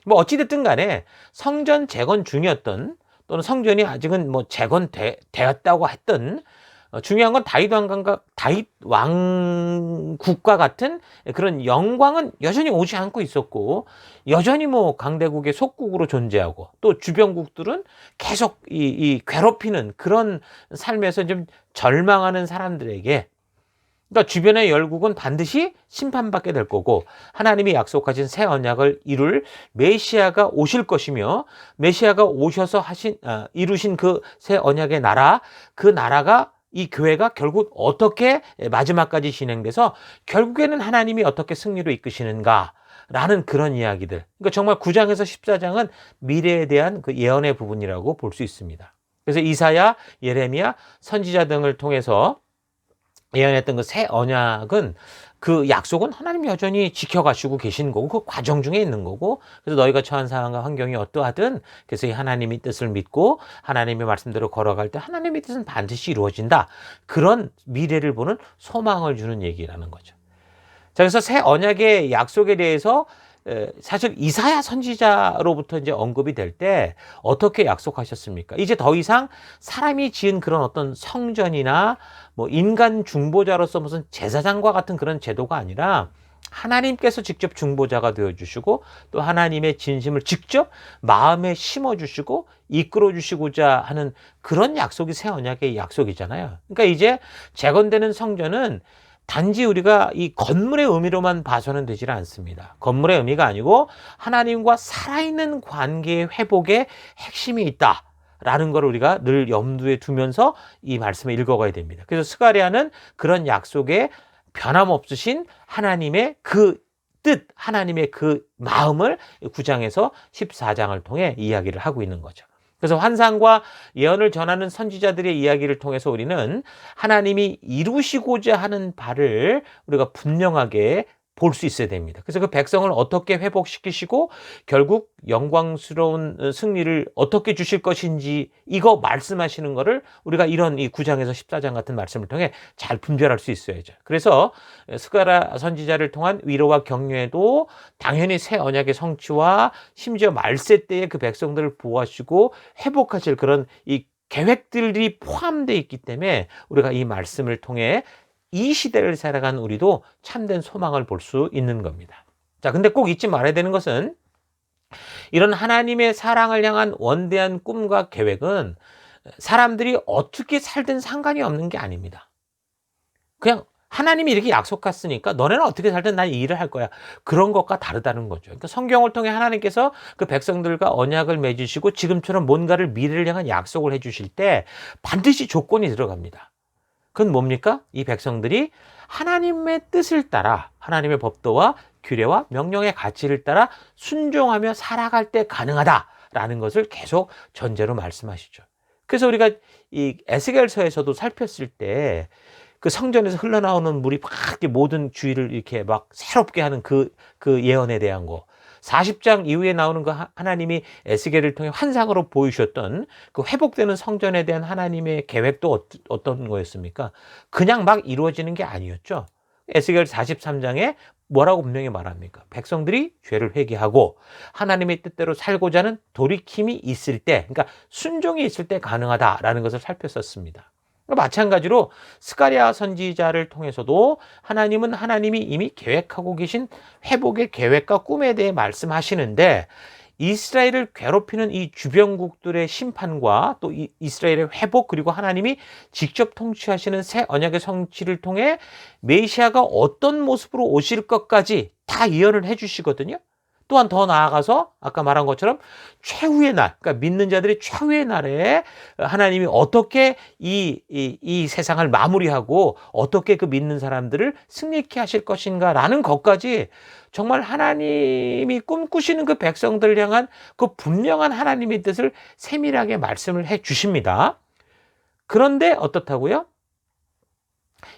어찌됐든 간에 성전 재건 중이었던, 또는 성전이 아직은 재건되었다고 했던, 중요한 건 다윗 왕국과 같은 그런 영광은 여전히 오지 않고 있었고, 여전히 강대국의 속국으로 존재하고, 또 주변국들은 계속 괴롭히는 그런 삶에서 좀 절망하는 사람들에게, 그러니까 주변의 열국은 반드시 심판받게 될 거고, 하나님이 약속하신 새 언약을 이룰 메시아가 오실 것이며, 메시아가 오셔서 이루신 그 새 언약의 나라, 그 나라가, 이 교회가 결국 어떻게 마지막까지 진행돼서 결국에는 하나님이 어떻게 승리로 이끄시는가 라는 그런 이야기들. 그러니까 정말 9장에서 14장은 미래에 대한 그 예언의 부분이라고 볼 수 있습니다. 그래서 이사야, 예레미야, 선지자 등을 통해서 예언했던 그 새 언약은, 그 약속은 하나님이 여전히 지켜가시고 계신 거고, 그 과정 중에 있는 거고, 그래서 너희가 처한 상황과 환경이 어떠하든 그래서 이 하나님의 뜻을 믿고 하나님의 말씀대로 걸어갈 때 하나님의 뜻은 반드시 이루어진다, 그런 미래를 보는 소망을 주는 얘기라는 거죠. 자, 그래서 새 언약의 약속에 대해서 사실 이사야 선지자로부터 이제 언급이 될 때 어떻게 약속하셨습니까? 이제 더 이상 사람이 지은 그런 어떤 성전이나 인간 중보자로서 무슨 제사장과 같은 그런 제도가 아니라 하나님께서 직접 중보자가 되어주시고, 또 하나님의 진심을 직접 마음에 심어주시고 이끌어주시고자 하는 그런 약속이 새 언약의 약속이잖아요. 그러니까 이제 재건되는 성전은 단지 우리가 이 건물의 의미로만 봐서는 되지 않습니다. 건물의 의미가 아니고 하나님과 살아있는 관계의 회복에 핵심이 있다 라는 걸 우리가 늘 염두에 두면서 이 말씀을 읽어가야 됩니다. 그래서 스가랴는 그런 약속에 변함없으신 하나님의 그 뜻, 하나님의 그 마음을 9장에서 14장을 통해 이야기를 하고 있는 거죠. 그래서 환상과 예언을 전하는 선지자들의 이야기를 통해서 우리는 하나님이 이루시고자 하는 바를 우리가 분명하게 볼 수 있어야 됩니다. 그래서 그 백성을 어떻게 회복시키시고 결국 영광스러운 승리를 어떻게 주실 것인지, 이거 말씀하시는 거를 우리가 이런 이 9장에서 14장 같은 말씀을 통해 잘 분별할 수 있어야죠. 그래서 스가랴 선지자를 통한 위로와 격려에도 당연히 새 언약의 성취와 심지어 말세 때에 그 백성들을 보호하시고 회복하실 그런 이 계획들이 포함되어 있기 때문에 우리가 이 말씀을 통해 이 시대를 살아간 우리도 참된 소망을 볼 수 있는 겁니다. 자, 근데 꼭 잊지 말아야 되는 것은, 이런 하나님의 사랑을 향한 원대한 꿈과 계획은 사람들이 어떻게 살든 상관이 없는 게 아닙니다. 그냥 하나님이 이렇게 약속했으니까 너네는 어떻게 살든 난 이 일을 할 거야. 그런 것과 다르다는 거죠. 그러니까 성경을 통해 하나님께서 그 백성들과 언약을 맺으시고 지금처럼 뭔가를 미래를 향한 약속을 해주실 때 반드시 조건이 들어갑니다. 그건 뭡니까? 이 백성들이 하나님의 뜻을 따라 하나님의 법도와 규례와 명령의 가치를 따라 순종하며 살아갈 때 가능하다라는 것을 계속 전제로 말씀하시죠. 그래서 우리가 이 에스겔서에서도 살폈을 때 그 성전에서 흘러나오는 물이 막 이렇게 모든 주위를 이렇게 막 새롭게 하는 그 예언에 대한 거. 40장 이후에 나오는 그 하나님이 에스겔을 통해 환상으로 보이셨던 그 회복되는 성전에 대한 하나님의 계획도 어떤 거였습니까? 그냥 막 이루어지는 게 아니었죠. 에스겔 43장에 뭐라고 분명히 말합니까? 백성들이 죄를 회개하고 하나님의 뜻대로 살고자 하는 돌이킴이 있을 때, 그러니까 순종이 있을 때 가능하다라는 것을 살폈었습니다. 마찬가지로 스가랴 선지자를 통해서도 하나님은 하나님이 이미 계획하고 계신 회복의 계획과 꿈에 대해 말씀하시는데 이스라엘을 괴롭히는 이 주변국들의 심판과 또 이스라엘의 회복 그리고 하나님이 직접 통치하시는 새 언약의 성취를 통해 메시아가 어떤 모습으로 오실 것까지 다 예언을 해주시거든요. 또한 더 나아가서 아까 말한 것처럼 최후의 날, 그러니까 믿는 자들이 최후의 날에 하나님이 어떻게 이 세상을 마무리하고 어떻게 그 믿는 사람들을 승리케 하실 것인가라는 것까지 정말 하나님이 꿈꾸시는 그 백성들을 향한 그 분명한 하나님의 뜻을 세밀하게 말씀을 해 주십니다. 그런데 어떻다고요?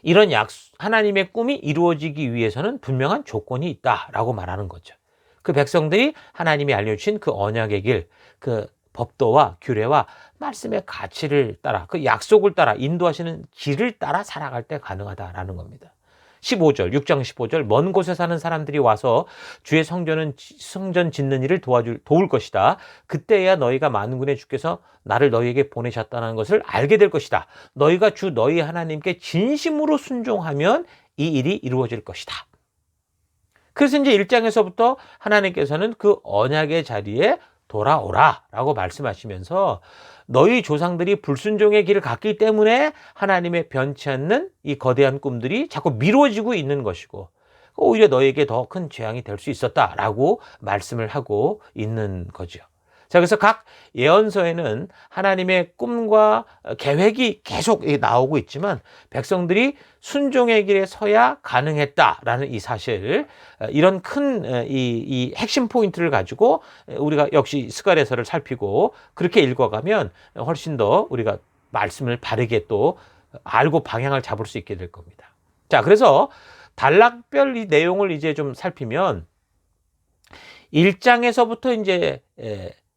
이런 하나님의 꿈이 이루어지기 위해서는 분명한 조건이 있다라고 말하는 거죠. 그 백성들이 하나님이 알려주신 그 언약의 길, 그 법도와 규례와 말씀의 가치를 따라 그 약속을 따라 인도하시는 길을 따라 살아갈 때 가능하다라는 겁니다. 15절, 6장 15절 먼 곳에 사는 사람들이 와서 주의 성전 짓는 일을 도울 것이다. 그때야 너희가 만군의 주께서 나를 너희에게 보내셨다는 것을 알게 될 것이다. 너희가 주 너희 하나님께 진심으로 순종하면 이 일이 이루어질 것이다. 그래서 이제 1장에서부터 하나님께서는 그 언약의 자리에 돌아오라 라고 말씀하시면서 너희 조상들이 불순종의 길을 갔기 때문에 하나님의 변치 않는 이 거대한 꿈들이 자꾸 미뤄지고 있는 것이고 오히려 너에게 더 큰 재앙이 될 수 있었다라고 말씀을 하고 있는 거죠. 자, 그래서 각 예언서에는 하나님의 꿈과 계획이 계속 나오고 있지만 백성들이 순종의 길에 서야 가능했다라는 이 사실, 이런 큰 이 핵심 포인트를 가지고 우리가 역시 스가랴서를 살피고 그렇게 읽어가면 훨씬 더 우리가 말씀을 바르게 또 알고 방향을 잡을 수 있게 될 겁니다. 자, 그래서 단락별 이 내용을 이제 좀 살피면 1장에서부터 이제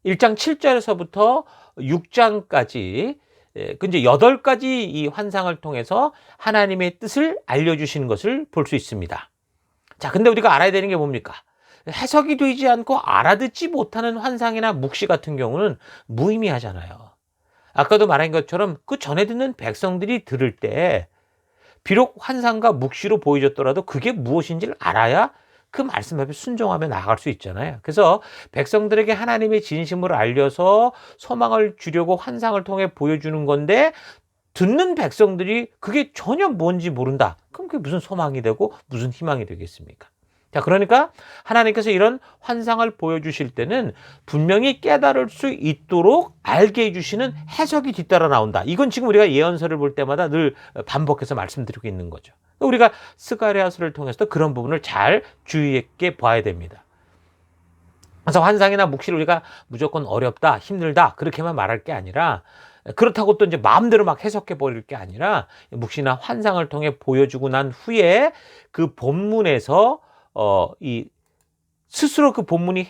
1장 7절에서부터 6장까지 이제 8가지 이 환상을 통해서 하나님의 뜻을 알려주시는 것을 볼 수 있습니다. 자, 근데 우리가 알아야 되는 게 뭡니까? 해석이 되지 않고 알아듣지 못하는 환상이나 묵시 같은 경우는 무의미하잖아요. 아까도 말한 것처럼 그 전에 듣는 백성들이 들을 때 비록 환상과 묵시로 보여줬더라도 그게 무엇인지를 알아야 그 말씀 앞에 순종하며 나아갈 수 있잖아요. 그래서 백성들에게 하나님의 진심을 알려서 소망을 주려고 환상을 통해 보여주는 건데 듣는 백성들이 그게 전혀 뭔지 모른다. 그럼 그게 무슨 소망이 되고 무슨 희망이 되겠습니까? 자, 그러니까 하나님께서 이런 환상을 보여주실 때는 분명히 깨달을 수 있도록 알게 해주시는 해석이 뒤따라 나온다. 이건 지금 우리가 예언서를 볼 때마다 늘 반복해서 말씀드리고 있는 거죠. 우리가 스가랴서를 통해서도 그런 부분을 잘 주의 있게 봐야 됩니다. 그래서 환상이나 묵시를 우리가 무조건 어렵다, 힘들다 그렇게만 말할 게 아니라 그렇다고 또 이제 마음대로 막 해석해 버릴 게 아니라 묵시나 환상을 통해 보여주고 난 후에 그 본문에서 스스로 그 본문이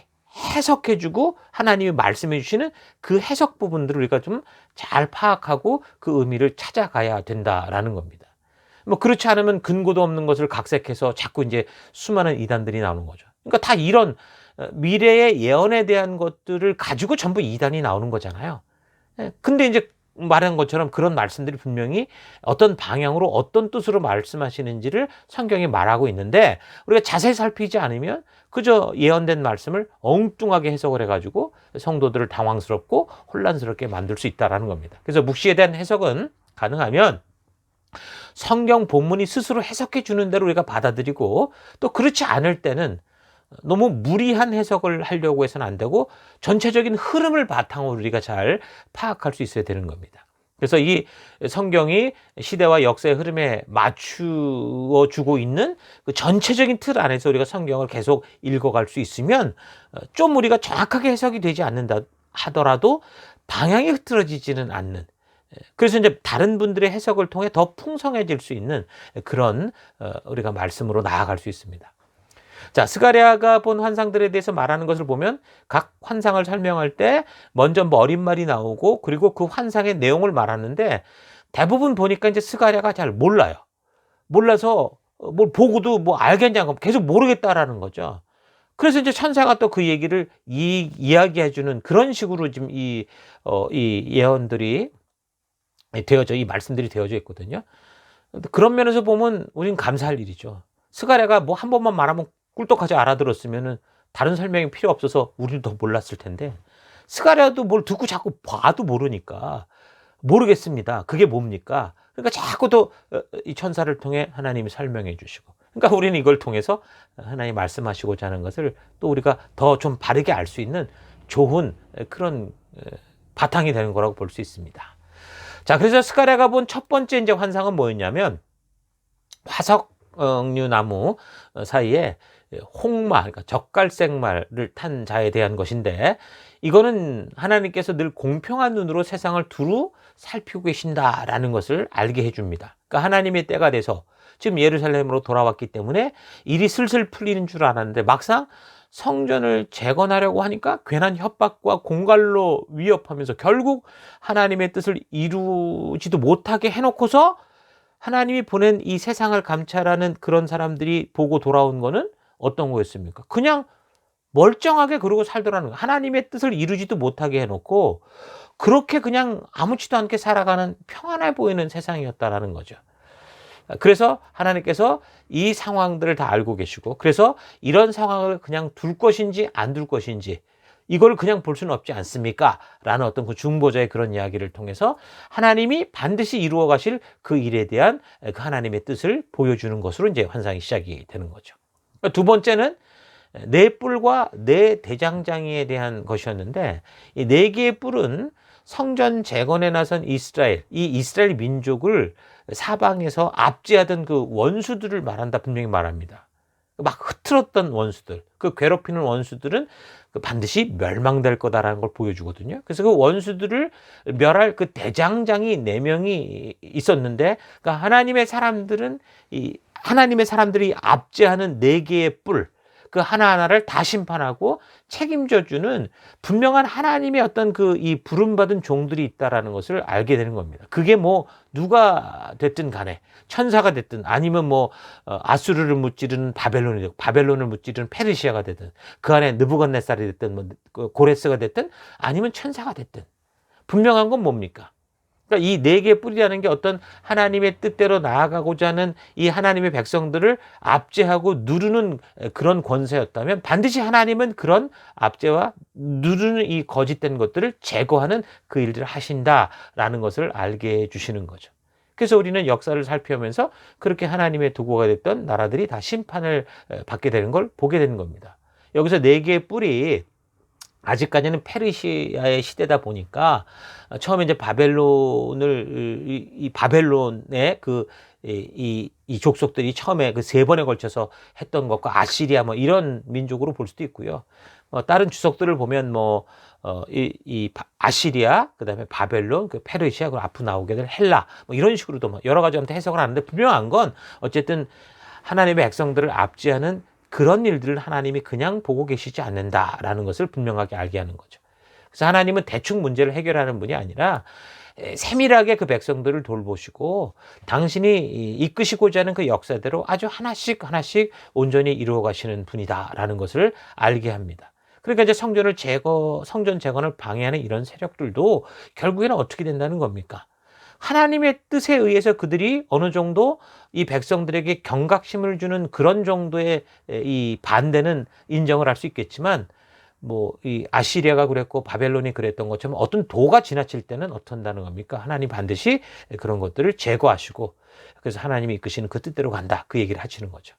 해석해주고 하나님이 말씀해 주시는 그 해석 부분들을 우리가 좀 잘 파악하고 그 의미를 찾아가야 된다라는 겁니다. 뭐 그렇지 않으면 근거도 없는 것을 각색해서 자꾸 이제 수많은 이단들이 나오는 거죠. 그러니까 다 이런 미래의 예언에 대한 것들을 가지고 전부 이단이 나오는 거잖아요. 근데 이제 말한 것처럼 그런 말씀들이 분명히 어떤 방향으로 어떤 뜻으로 말씀하시는지를 성경이 말하고 있는데 우리가 자세히 살피지 않으면 그저 예언된 말씀을 엉뚱하게 해석을 해가지고 성도들을 당황스럽고 혼란스럽게 만들 수 있다는 겁니다. 그래서 묵시에 대한 해석은 가능하면 성경 본문이 스스로 해석해 주는 대로 우리가 받아들이고, 또 그렇지 않을 때는 너무 무리한 해석을 하려고 해서는 안 되고 전체적인 흐름을 바탕으로 우리가 잘 파악할 수 있어야 되는 겁니다. 그래서 이 성경이 시대와 역사의 흐름에 맞추어 주고 있는 그 전체적인 틀 안에서 우리가 성경을 계속 읽어갈 수 있으면 좀 우리가 정확하게 해석이 되지 않는다 하더라도 방향이 흐트러지지는 않는, 그래서 이제 다른 분들의 해석을 통해 더 풍성해질 수 있는 그런 우리가 말씀으로 나아갈 수 있습니다. 자, 스가랴가 본 환상들에 대해서 말하는 것을 보면 각 환상을 설명할 때 먼저 머릿말이 나오고, 그리고 그 환상의 내용을 말하는데 대부분 보니까 이제 스가랴가 잘 몰라요. 몰라서 뭘 보고도 뭐 알겠냐고 계속 모르겠다라는 거죠. 그래서 이제 천사가 또 그 얘기를 이야기해 주는 그런 식으로 지금 이 예언들이 이 말씀들이 되어져 있거든요. 그런 면에서 보면 우리는 감사할 일이죠. 스가랴가 뭐 한 번만 말하면 꿀떡하지 알아들었으면은 다른 설명이 필요 없어서 우리는 더 몰랐을 텐데, 스가랴도 뭘 듣고 자꾸 봐도 모르니까 모르겠습니다. 그게 뭡니까? 그러니까 자꾸 또 이 천사를 통해 하나님이 설명해 주시고, 그러니까 우리는 이걸 통해서 하나님 말씀하시고자 하는 것을 또 우리가 더 좀 바르게 알 수 있는 좋은 그런 바탕이 되는 거라고 볼 수 있습니다. 자, 그래서 스가랴가 본 첫 번째 이제 환상은 뭐였냐면, 화석류 나무 사이에 홍마, 그러니까 젓갈색말을 탄 자에 대한 것인데, 이거는 하나님께서 늘 공평한 눈으로 세상을 두루 살피고 계신다라는 것을 알게 해줍니다. 그러니까 하나님의 때가 돼서 지금 예루살렘으로 돌아왔기 때문에 일이 슬슬 풀리는 줄 알았는데, 막상 성전을 재건하려고 하니까 괜한 협박과 공갈로 위협하면서 결국 하나님의 뜻을 이루지도 못하게 해놓고서 하나님이 보낸 이 세상을 감찰하는 그런 사람들이 보고 돌아온 거는 어떤 거였습니까? 그냥 멀쩡하게 그러고 살더라는 거예요. 하나님의 뜻을 이루지도 못하게 해놓고 그렇게 그냥 아무렇지도 않게 살아가는 평안해 보이는 세상이었다라는 거죠. 그래서 하나님께서 이 상황들을 다 알고 계시고, 그래서 이런 상황을 그냥 둘 것인지 안 둘 것인지 이걸 그냥 볼 수는 없지 않습니까? 라는 어떤 그 중보자의 그런 이야기를 통해서 하나님이 반드시 이루어 가실 그 일에 대한 그 하나님의 뜻을 보여주는 것으로 이제 환상이 시작이 되는 거죠. 두 번째는 네 뿔과 네 대장장이에 대한 것이었는데, 이 네 개의 뿔은 성전 재건에 나선 이스라엘, 이 이스라엘 민족을 사방에서 압제하던 그 원수들을 말한다, 분명히 말합니다. 막 흐트렀던 원수들, 그 괴롭히는 원수들은 반드시 멸망될 거다라는 걸 보여주거든요. 그래서 그 원수들을 멸할 그 대장장이 4명이 있었는데, 그러니까 하나님의 사람들이 압제하는 4개의 뿔, 그 하나하나를 다 심판하고 책임져주는 분명한 하나님의 어떤 이 부름받은 종들이 있다라는 것을 알게 되는 겁니다. 그게 뭐 누가 됐든 간에, 천사가 됐든 아니면 뭐 아수르를 무찌르는 바벨론이 되고 바벨론을 무찌르는 페르시아가 되든, 그 안에 느부갓네살이 됐든 뭐 고레스가 됐든 아니면 천사가 됐든 분명한 건 뭡니까? 그러니까 이 4개의 뿔이라는 게 어떤 하나님의 뜻대로 나아가고자 하는 이 하나님의 백성들을 압제하고 누르는 그런 권세였다면, 반드시 하나님은 그런 압제와 누르는 이 거짓된 것들을 제거하는 그 일들을 하신다라는 것을 알게 해주시는 거죠. 그래서 우리는 역사를 살펴보면서 그렇게 하나님의 도구가 됐던 나라들이 다 심판을 받게 되는 걸 보게 되는 겁니다. 여기서 4개의 뿔이 아직까지는 페르시아의 시대다 보니까 처음에 이제 이 바벨론의 이 족속들이 처음에 그 3번에 걸쳐서 했던 것과 아시리아 뭐 이런 민족으로 볼 수도 있고요. 다른 주석들을 보면 아시리아, 그다음에 바벨론, 그 페르시아, 그 앞으로 나오게 될 헬라 뭐 이런 식으로도 뭐 여러 가지 해석을 하는데, 분명한 건 어쨌든 하나님의 백성들을 압제하는 그런 일들을 하나님이 그냥 보고 계시지 않는다라는 것을 분명하게 알게 하는 거죠. 그래서 하나님은 대충 문제를 해결하는 분이 아니라 세밀하게 그 백성들을 돌보시고 당신이 이끄시고자 하는 그 역사대로 아주 하나씩 온전히 이루어 가시는 분이다라는 것을 알게 합니다. 그러니까 이제 성전 재건을 방해하는 이런 세력들도 결국에는 어떻게 된다는 겁니까? 하나님의 뜻에 의해서 그들이 어느 정도 이 백성들에게 경각심을 주는 그런 정도의 이 반대는 인정을 할 수 있겠지만, 뭐 이 아시리아가 그랬고 바벨론이 그랬던 것처럼 어떤 도가 지나칠 때는 어떤다는 겁니까? 하나님 반드시 그런 것들을 제거하시고 그래서 하나님이 이끄시는 그 뜻대로 간다. 그 얘기를 하시는 거죠.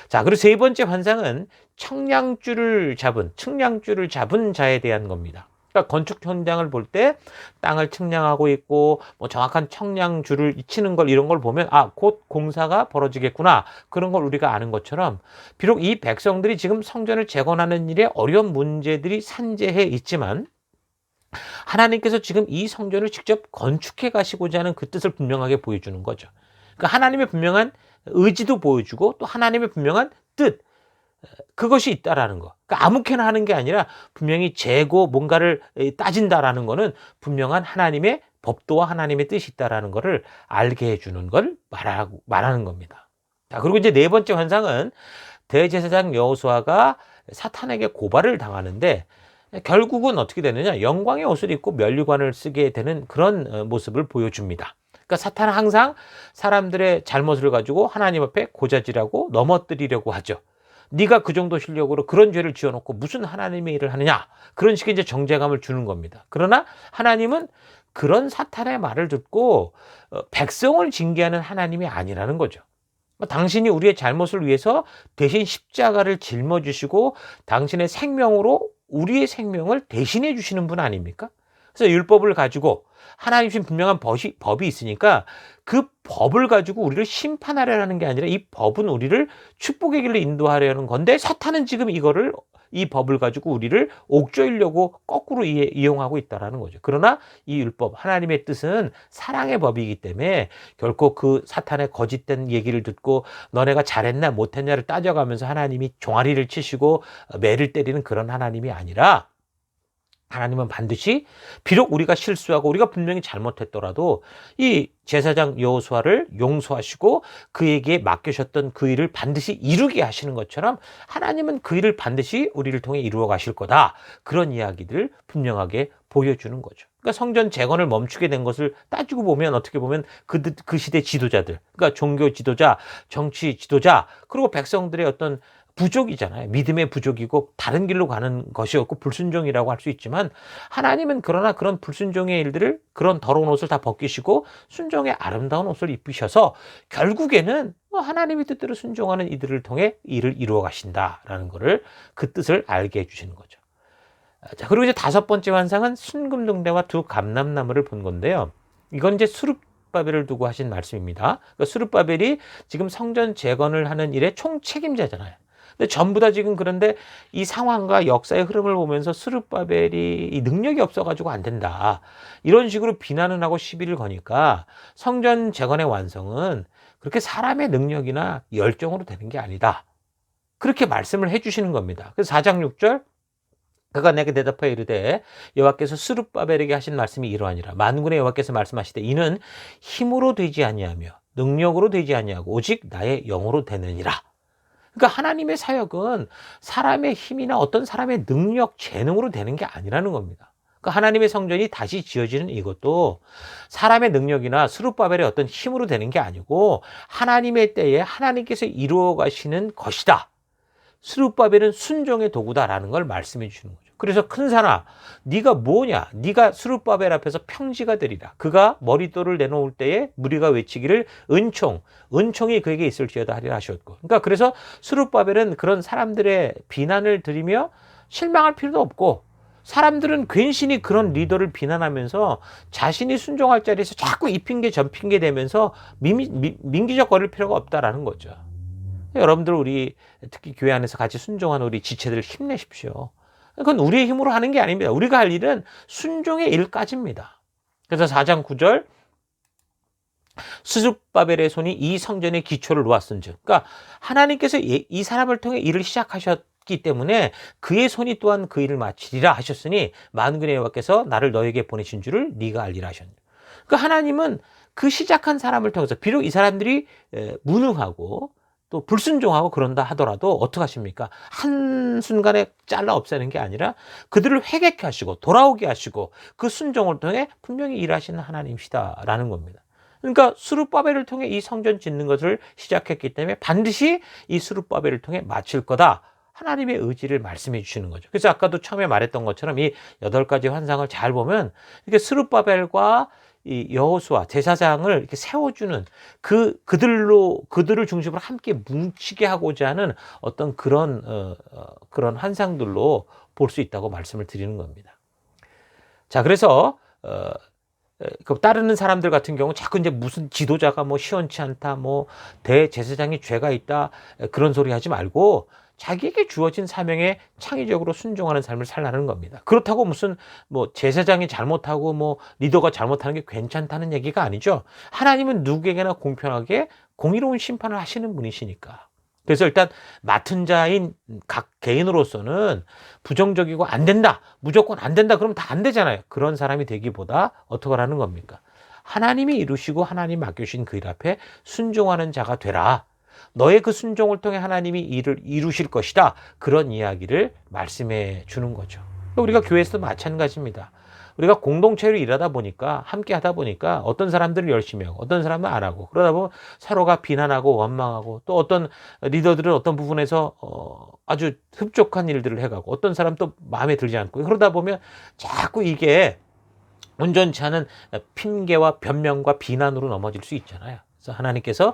자, 그리고 세 번째 환상은 측량줄을 잡은 자에 대한 겁니다. 그러니까 건축 현장을 볼 때 땅을 측량하고 있고 뭐 정확한 측량줄을 치는 걸 이런 걸 보면 곧 공사가 벌어지겠구나. 그런 걸 우리가 아는 것처럼 비록 이 백성들이 지금 성전을 재건하는 일에 어려운 문제들이 산재해 있지만 하나님께서 지금 이 성전을 직접 건축해 가시고자 하는 그 뜻을 분명하게 보여주는 거죠. 그러니까 하나님의 분명한 의지도 보여주고 또 하나님의 분명한 뜻, 그것이 있다라는 거. 그러니까 아무렇게나 하는 게 아니라 분명히 재고 뭔가를 따진다라는 거는 분명한 하나님의 법도와 하나님의 뜻이 있다라는 거를 알게 해주는 걸 말하는 겁니다. 자, 그리고 이제 네 번째 환상은 대제사장 여호수아가 사탄에게 고발을 당하는데 결국은 어떻게 되느냐? 영광의 옷을 입고 면류관을 쓰게 되는 그런 모습을 보여줍니다. 그러니까 사탄은 항상 사람들의 잘못을 가지고 하나님 앞에 고자질하고 넘어뜨리려고 하죠. 네가 그 정도 실력으로 그런 죄를 지어놓고 무슨 하나님의 일을 하느냐, 그런 식의 이제 정죄감을 주는 겁니다. 그러나 하나님은 그런 사탄의 말을 듣고 백성을 징계하는 하나님이 아니라는 거죠. 당신이 우리의 잘못을 위해서 대신 십자가를 짊어지시고 당신의 생명으로 우리의 생명을 대신해 주시는 분 아닙니까? 그래서 율법을 가지고 하나님 주신 분명한 법이 있으니까 그 법을 가지고 우리를 심판하려는 게 아니라 이 법은 우리를 축복의 길로 인도하려는 건데 사탄은 지금 이 법을 가지고 우리를 옥죄이려고 거꾸로 이용하고 있다는 거죠. 그러나 이 율법, 하나님의 뜻은 사랑의 법이기 때문에 결코 그 사탄의 거짓된 얘기를 듣고 너네가 잘했나 못했냐를 따져가면서 하나님이 종아리를 치시고 매를 때리는 그런 하나님이 아니라 하나님은 반드시 비록 우리가 실수하고 우리가 분명히 잘못했더라도 이 제사장 여호수아를 용서하시고 그에게 맡기셨던 그 일을 반드시 이루게 하시는 것처럼 하나님은 그 일을 반드시 우리를 통해 이루어 가실 거다. 그런 이야기들을 분명하게 보여주는 거죠. 그러니까 성전 재건을 멈추게 된 것을 따지고 보면 어떻게 보면 그 시대 지도자들, 그러니까 종교 지도자, 정치 지도자, 그리고 백성들의 어떤 부족이잖아요. 믿음의 부족이고 다른 길로 가는 것이었고 불순종이라고 할 수 있지만 하나님은 그러나 그런 불순종의 일들을 그런 더러운 옷을 다 벗기시고 순종의 아름다운 옷을 입히셔서 결국에는 하나님의 뜻대로 순종하는 이들을 통해 일을 이루어 가신다라는 것을 그 뜻을 알게 해주시는 거죠. 자, 그리고 이제 다섯 번째 환상은 순금동대와 두 감람나무를 본 건데요. 이건 이제 수룹바벨을 두고 하신 말씀입니다. 그러니까 수룹바벨이 지금 성전 재건을 하는 일의 총책임자잖아요. 근데 전부 다 지금 그런데 이 상황과 역사의 흐름을 보면서 스룹바벨이 이 능력이 없어가지고 안 된다. 이런 식으로 비난을 하고 시비를 거니까 성전 재건의 완성은 그렇게 사람의 능력이나 열정으로 되는 게 아니다. 그렇게 말씀을 해주시는 겁니다. 그래서 4장 6절 그가 내게 대답하여 이르되 여호와께서 스룹바벨에게 하신 말씀이 이러하니라. 만군의 여호와께서 말씀하시되 이는 힘으로 되지 아니하며 능력으로 되지 아니하고 오직 나의 영으로 되느니라. 그러니까 하나님의 사역은 사람의 힘이나 어떤 사람의 능력, 재능으로 되는 게 아니라는 겁니다. 그러니까 하나님의 성전이 다시 지어지는 이것도 사람의 능력이나 스룹바벨의 어떤 힘으로 되는 게 아니고 하나님의 때에 하나님께서 이루어 가시는 것이다. 스룹바벨은 순종의 도구다라는 걸 말씀해 주시는 거죠. 그래서 큰 사나 네가 뭐냐? 네가 스룹바벨 앞에서 평지가 되리라. 그가 머릿돌을 내놓을 때에 무리가 외치기를 은총이 그에게 있을지어다 하리라 하셨고. 그러니까 그래서 스룹바벨은 그런 사람들의 비난을 들으며 실망할 필요도 없고 사람들은 괜시니 그런 리더를 비난하면서 자신이 순종할 자리에서 자꾸 이 핑계 저 핑계 대면서 민기적거릴 필요가 없다라는 거죠. 여러분들 우리 특히 교회 안에서 같이 순종하는 우리 지체들 힘내십시오. 그건 우리의 힘으로 하는 게 아닙니다. 우리가 할 일은 순종의 일까지입니다. 그래서 4장 9절 스룹바벨의 손이 이 성전의 기초를 놓았은즉, 그러니까 하나님께서 이 사람을 통해 일을 시작하셨기 때문에 그의 손이 또한 그 일을 마치리라 하셨으니 만군의 여호와께서 나를 너에게 보내신 줄을 네가 알리라 하셨느니라. 그러니까 하나님은 그 시작한 사람을 통해서 비록 이 사람들이 무능하고 또 불순종하고 그런다 하더라도 어떡하십니까? 한순간에 잘라 없애는 게 아니라 그들을 회개케 하시고 돌아오게 하시고 그 순종을 통해 분명히 일하시는 하나님이시다라는 겁니다. 그러니까 스룹바벨을 통해 이 성전 짓는 것을 시작했기 때문에 반드시 이 스룹바벨을 통해 마칠 거다 하나님의 의지를 말씀해 주시는 거죠. 그래서 아까도 처음에 말했던 것처럼 이 8가지 환상을 잘 보면 이렇게 스룹바벨과 이 여호수아 제사장을 이렇게 세워주는 그들을 중심으로 함께 뭉치게 하고자 하는 어떤 그런 환상들로 볼 수 있다고 말씀을 드리는 겁니다. 자, 그래서 그 따르는 사람들 같은 경우 자꾸 이제 무슨 지도자가 뭐 시원치 않다, 뭐 대제사장이 죄가 있다, 그런 소리 하지 말고 자기에게 주어진 사명에 창의적으로 순종하는 삶을 살라는 겁니다. 그렇다고 무슨 뭐 제사장이 잘못하고 뭐 리더가 잘못하는 게 괜찮다는 얘기가 아니죠. 하나님은 누구에게나 공평하게 공의로운 심판을 하시는 분이시니까. 그래서 일단 맡은 자인 각 개인으로서는 부정적이고 안 된다, 무조건 안 된다, 그러면 다 안 되잖아요. 그런 사람이 되기보다 어떻게 하라는 겁니까? 하나님이 이루시고 하나님 맡겨주신 그 일 앞에 순종하는 자가 되라. 너의 그 순종을 통해 하나님이 일을 이루실 것이다. 그런 이야기를 말씀해 주는 거죠. 우리가 교회에서도 마찬가지입니다. 우리가 공동체로 일하다 보니까, 함께 하다 보니까 어떤 사람들은 열심히 하고 어떤 사람은 안 하고, 그러다 보면 서로가 비난하고 원망하고, 또 어떤 리더들은 어떤 부분에서 아주 흡족한 일들을 해가고, 어떤 사람 또 마음에 들지 않고, 그러다 보면 자꾸 이게 온전치 않은 핑계와 변명과 비난으로 넘어질 수 있잖아요. 그래서 하나님께서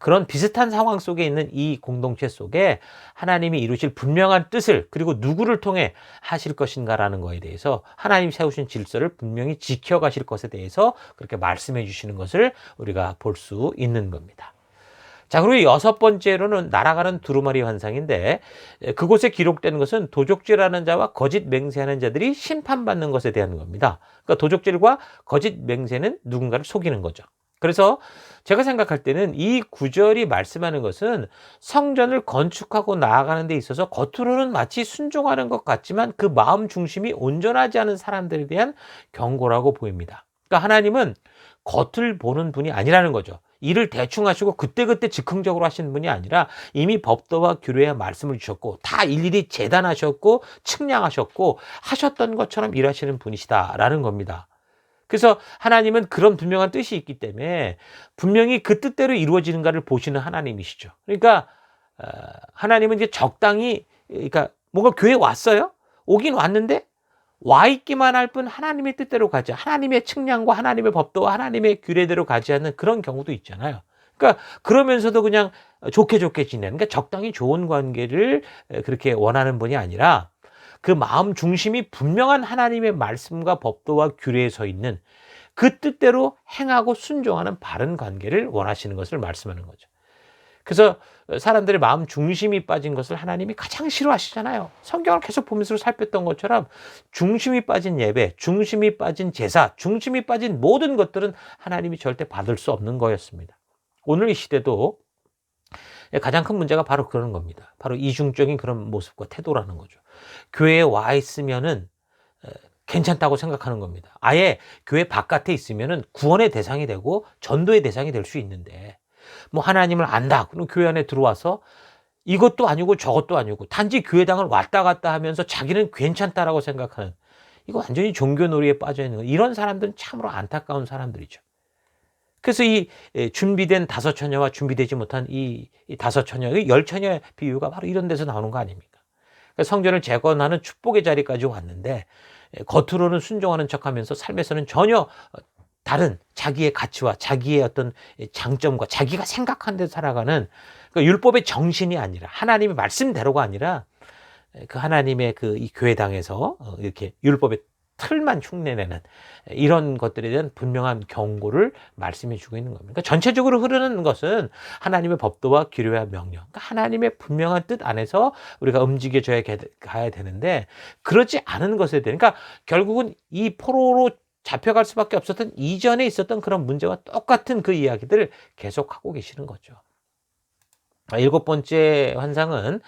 그런 비슷한 상황 속에 있는 이 공동체 속에 하나님이 이루실 분명한 뜻을, 그리고 누구를 통해 하실 것인가라는 거에 대해서 하나님 세우신 질서를 분명히 지켜가실 것에 대해서 그렇게 말씀해 주시는 것을 우리가 볼 수 있는 겁니다. 자, 그리고 6번째로는 날아가는 두루마리 환상인데, 그곳에 기록되는 것은 도적질하는 자와 거짓 맹세하는 자들이 심판받는 것에 대한 겁니다. 그러니까 도적질과 거짓 맹세는 누군가를 속이는 거죠. 그래서 제가 생각할 때는 이 구절이 말씀하는 것은 성전을 건축하고 나아가는 데 있어서 겉으로는 마치 순종하는 것 같지만 그 마음 중심이 온전하지 않은 사람들에 대한 경고라고 보입니다. 그러니까 하나님은 겉을 보는 분이 아니라는 거죠. 일을 대충 하시고 그때그때 즉흥적으로 하시는 분이 아니라 이미 법도와 규례의 말씀을 주셨고 다 일일이 재단하셨고 측량하셨고 하셨던 것처럼 일하시는 분이시다라는 겁니다. 그래서 하나님은 그런 분명한 뜻이 있기 때문에 분명히 그 뜻대로 이루어지는가를 보시는 하나님이시죠. 그러니까 하나님은 이제 적당히, 그러니까 뭔가 교회에 왔어요. 오긴 왔는데 와 있기만 할 뿐 하나님의 뜻대로 가지, 하나님의 측량과 하나님의 법도와 하나님의 규례대로 가지 않는 그런 경우도 있잖아요. 그러니까 그러면서도 그냥 좋게 지내는, 그러니까 적당히 좋은 관계를 그렇게 원하는 분이 아니라 그 마음 중심이 분명한 하나님의 말씀과 법도와 규례에 서 있는 그 뜻대로 행하고 순종하는 바른 관계를 원하시는 것을 말씀하는 거죠. 그래서 사람들의 마음 중심이 빠진 것을 하나님이 가장 싫어하시잖아요. 성경을 계속 보면서 살폈던 것처럼 중심이 빠진 예배, 중심이 빠진 제사, 중심이 빠진 모든 것들은 하나님이 절대 받을 수 없는 거였습니다. 오늘 이 시대도 가장 큰 문제가 바로 그런 겁니다. 바로 이중적인 그런 모습과 태도라는 거죠. 교회에 와 있으면은 괜찮다고 생각하는 겁니다. 아예 교회 바깥에 있으면은 구원의 대상이 되고 전도의 대상이 될 수 있는데, 뭐 하나님을 안다, 그럼 교회 안에 들어와서 이것도 아니고 저것도 아니고 단지 교회당을 왔다 갔다 하면서 자기는 괜찮다라고 생각하는, 이거 완전히 종교놀이에 빠져 있는 거. 이런 사람들은 참으로 안타까운 사람들이죠. 그래서 이 준비된 5처녀와 준비되지 못한 이 5처녀의 10처녀의 비유가 바로 이런 데서 나오는 거 아닙니까? 그러니까 성전을 재건하는 축복의 자리까지 왔는데 겉으로는 순종하는 척하면서 삶에서는 전혀 다른 자기의 가치와 자기의 어떤 장점과 자기가 생각한 대로 살아가는, 그러니까 율법의 정신이 아니라 하나님의 말씀대로가 아니라 그 하나님의 그 이 교회당에서 이렇게 율법의 틀만 흉내내는 이런 것들에 대한 분명한 경고를 말씀해 주고 있는 겁니다. 그러니까 전체적으로 흐르는 것은 하나님의 법도와 규례와 명령, 그러니까 하나님의 분명한 뜻 안에서 우리가 움직여져야 가야 되는데, 그렇지 않은 것에 대해, 그러니까 결국은 이 포로로 잡혀갈 수밖에 없었던 이전에 있었던 그런 문제와 똑같은 그 이야기들을 계속하고 계시는 거죠. 7번째 환상은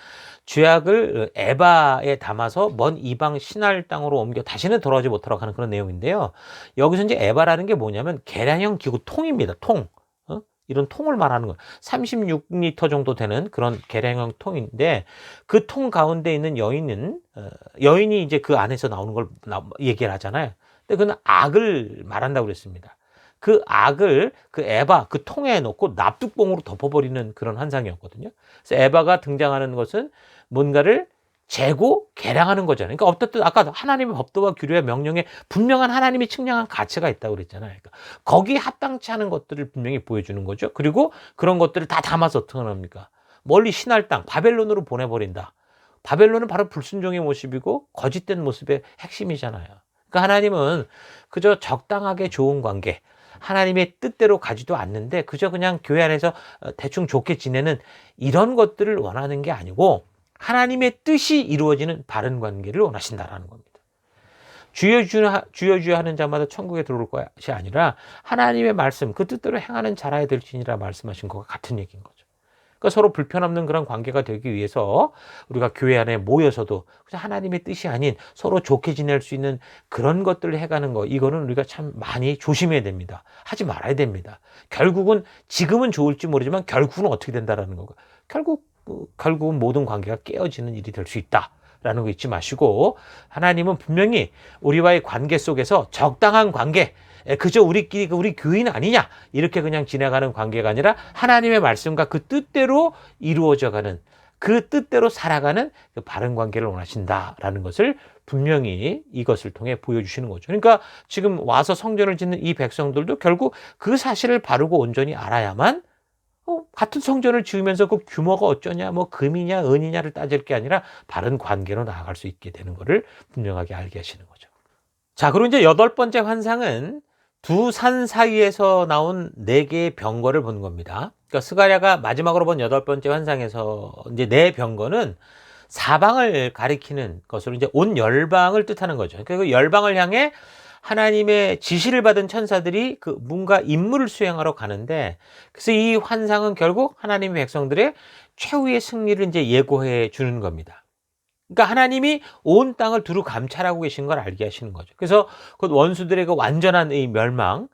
죄악을 에바에 담아서 먼 이방 신할 땅으로 옮겨 다시는 돌아오지 못하도록 하는 그런 내용인데요. 여기서 이제 에바라는 게 뭐냐면 계량형 기구 통입니다. 통. 이런 통을 말하는 거예요. 36리터 정도 되는 그런 계량형 통인데, 그 통 가운데 있는 여인이 이제 그 안에서 나오는 걸 얘기를 하잖아요. 근데 그건 악을 말한다고 그랬습니다. 그 악을 그 에바 그 통에 넣고 납두봉으로 덮어버리는 그런 환상이었거든요. 그래서 에바가 등장하는 것은 뭔가를 재고 개량하는 거잖아요. 그러니까 어떻든 아까 하나님의 법도와 규례와 명령에 분명한 하나님이 측량한 가치가 있다고 그랬잖아요. 그러니까 거기에 합당치 않은 것들을 분명히 보여주는 거죠. 그리고 그런 것들을 다 담아서 어떻게 합니까? 멀리 신할 땅 바벨론으로 보내버린다. 바벨론은 바로 불순종의 모습이고 거짓된 모습의 핵심이잖아요. 그러니까 하나님은 그저 적당하게 좋은 관계, 하나님의 뜻대로 가지도 않는데 그저 그냥 교회 안에서 대충 좋게 지내는 이런 것들을 원하는 게 아니고 하나님의 뜻이 이루어지는 바른 관계를 원하신다라는 겁니다. 주여 주여 하는 자마다 천국에 들어올 것이 아니라 하나님의 말씀 그 뜻대로 행하는 자라야 될지니라 말씀하신 것과 같은 얘기인 거죠. 그러니까 서로 불편 없는 그런 관계가 되기 위해서 우리가 교회 안에 모여서도 하나님의 뜻이 아닌 서로 좋게 지낼 수 있는 그런 것들을 해가는 거, 이거는 우리가 참 많이 조심해야 됩니다. 하지 말아야 됩니다. 결국은 지금은 좋을지 모르지만 결국은 어떻게 된다라는 거고, 결국은 모든 관계가 깨어지는 일이 될 수 있다라는 거 잊지 마시고, 하나님은 분명히 우리와의 관계 속에서 적당한 관계, 그저 우리끼리 우리 교인 아니냐 이렇게 그냥 지나가는 관계가 아니라 하나님의 말씀과 그 뜻대로 이루어져가는, 그 뜻대로 살아가는 그 바른 관계를 원하신다라는 것을 분명히 이것을 통해 보여주시는 거죠. 그러니까 지금 와서 성전을 짓는 이 백성들도 결국 그 사실을 바르고 온전히 알아야만 같은 성전을 지으면서 그 규모가 어쩌냐, 뭐 금이냐 은이냐를 따질 게 아니라 바른 관계로 나아갈 수 있게 되는 것을 분명하게 알게 하시는 거죠. 자, 그리고 이제 8번째 환상은 두 산 사이에서 나온 4개의 병거를 보는 겁니다. 그러니까 스가랴가 마지막으로 본 8번째 환상에서 이제 4병거는 사방을 가리키는 것으로 이제 온 열방을 뜻하는 거죠. 그러니까 그 열방을 향해 하나님의 지시를 받은 천사들이 그 뭔가 임무를 수행하러 가는데, 그래서 이 환상은 결국 하나님의 백성들의 최후의 승리를 이제 예고해 주는 겁니다. 그러니까 하나님이 온 땅을 두루 감찰하고 계신 걸 알게 하시는 거죠. 그래서 그 원수들의 그 완전한 이 멸망,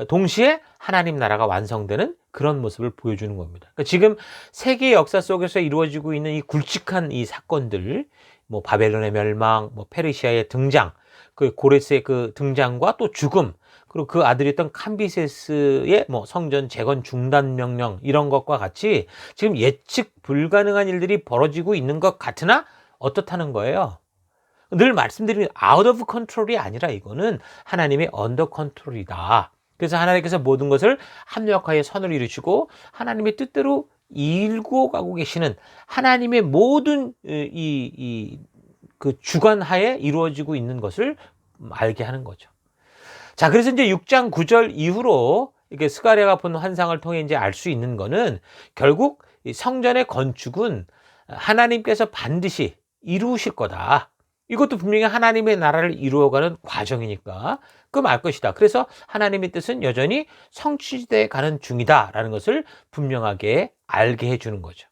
동시에 하나님 나라가 완성되는 그런 모습을 보여주는 겁니다. 그러니까 지금 세계 역사 속에서 이루어지고 있는 이 굵직한 이 사건들, 뭐 바벨론의 멸망, 뭐 페르시아의 등장, 그 고레스의 그 등장과 또 죽음, 그리고 그 아들이었던 캄비세스의 뭐 성전 재건 중단 명령, 이런 것과 같이 지금 예측 불가능한 일들이 벌어지고 있는 것 같으나 어떻다는 거예요? 늘 말씀드리는 out of control이 아니라 이거는 하나님의 under control이다. 그래서 하나님께서 모든 것을 합력하여 선을 이루시고 하나님의 뜻대로 일구어 가고 계시는 하나님의 모든 그 주관하에 이루어지고 있는 것을 알게 하는 거죠. 자, 그래서 이제 6장 9절 이후로 이렇게 스가랴가 본 환상을 통해 이제 알 수 있는 거는 결국 성전의 건축은 하나님께서 반드시 이루실 거다. 이것도 분명히 하나님의 나라를 이루어가는 과정이니까 그럼 알 것이다. 그래서 하나님의 뜻은 여전히 성취돼 가는 중이다라는 것을 분명하게 알게 해주는 거죠.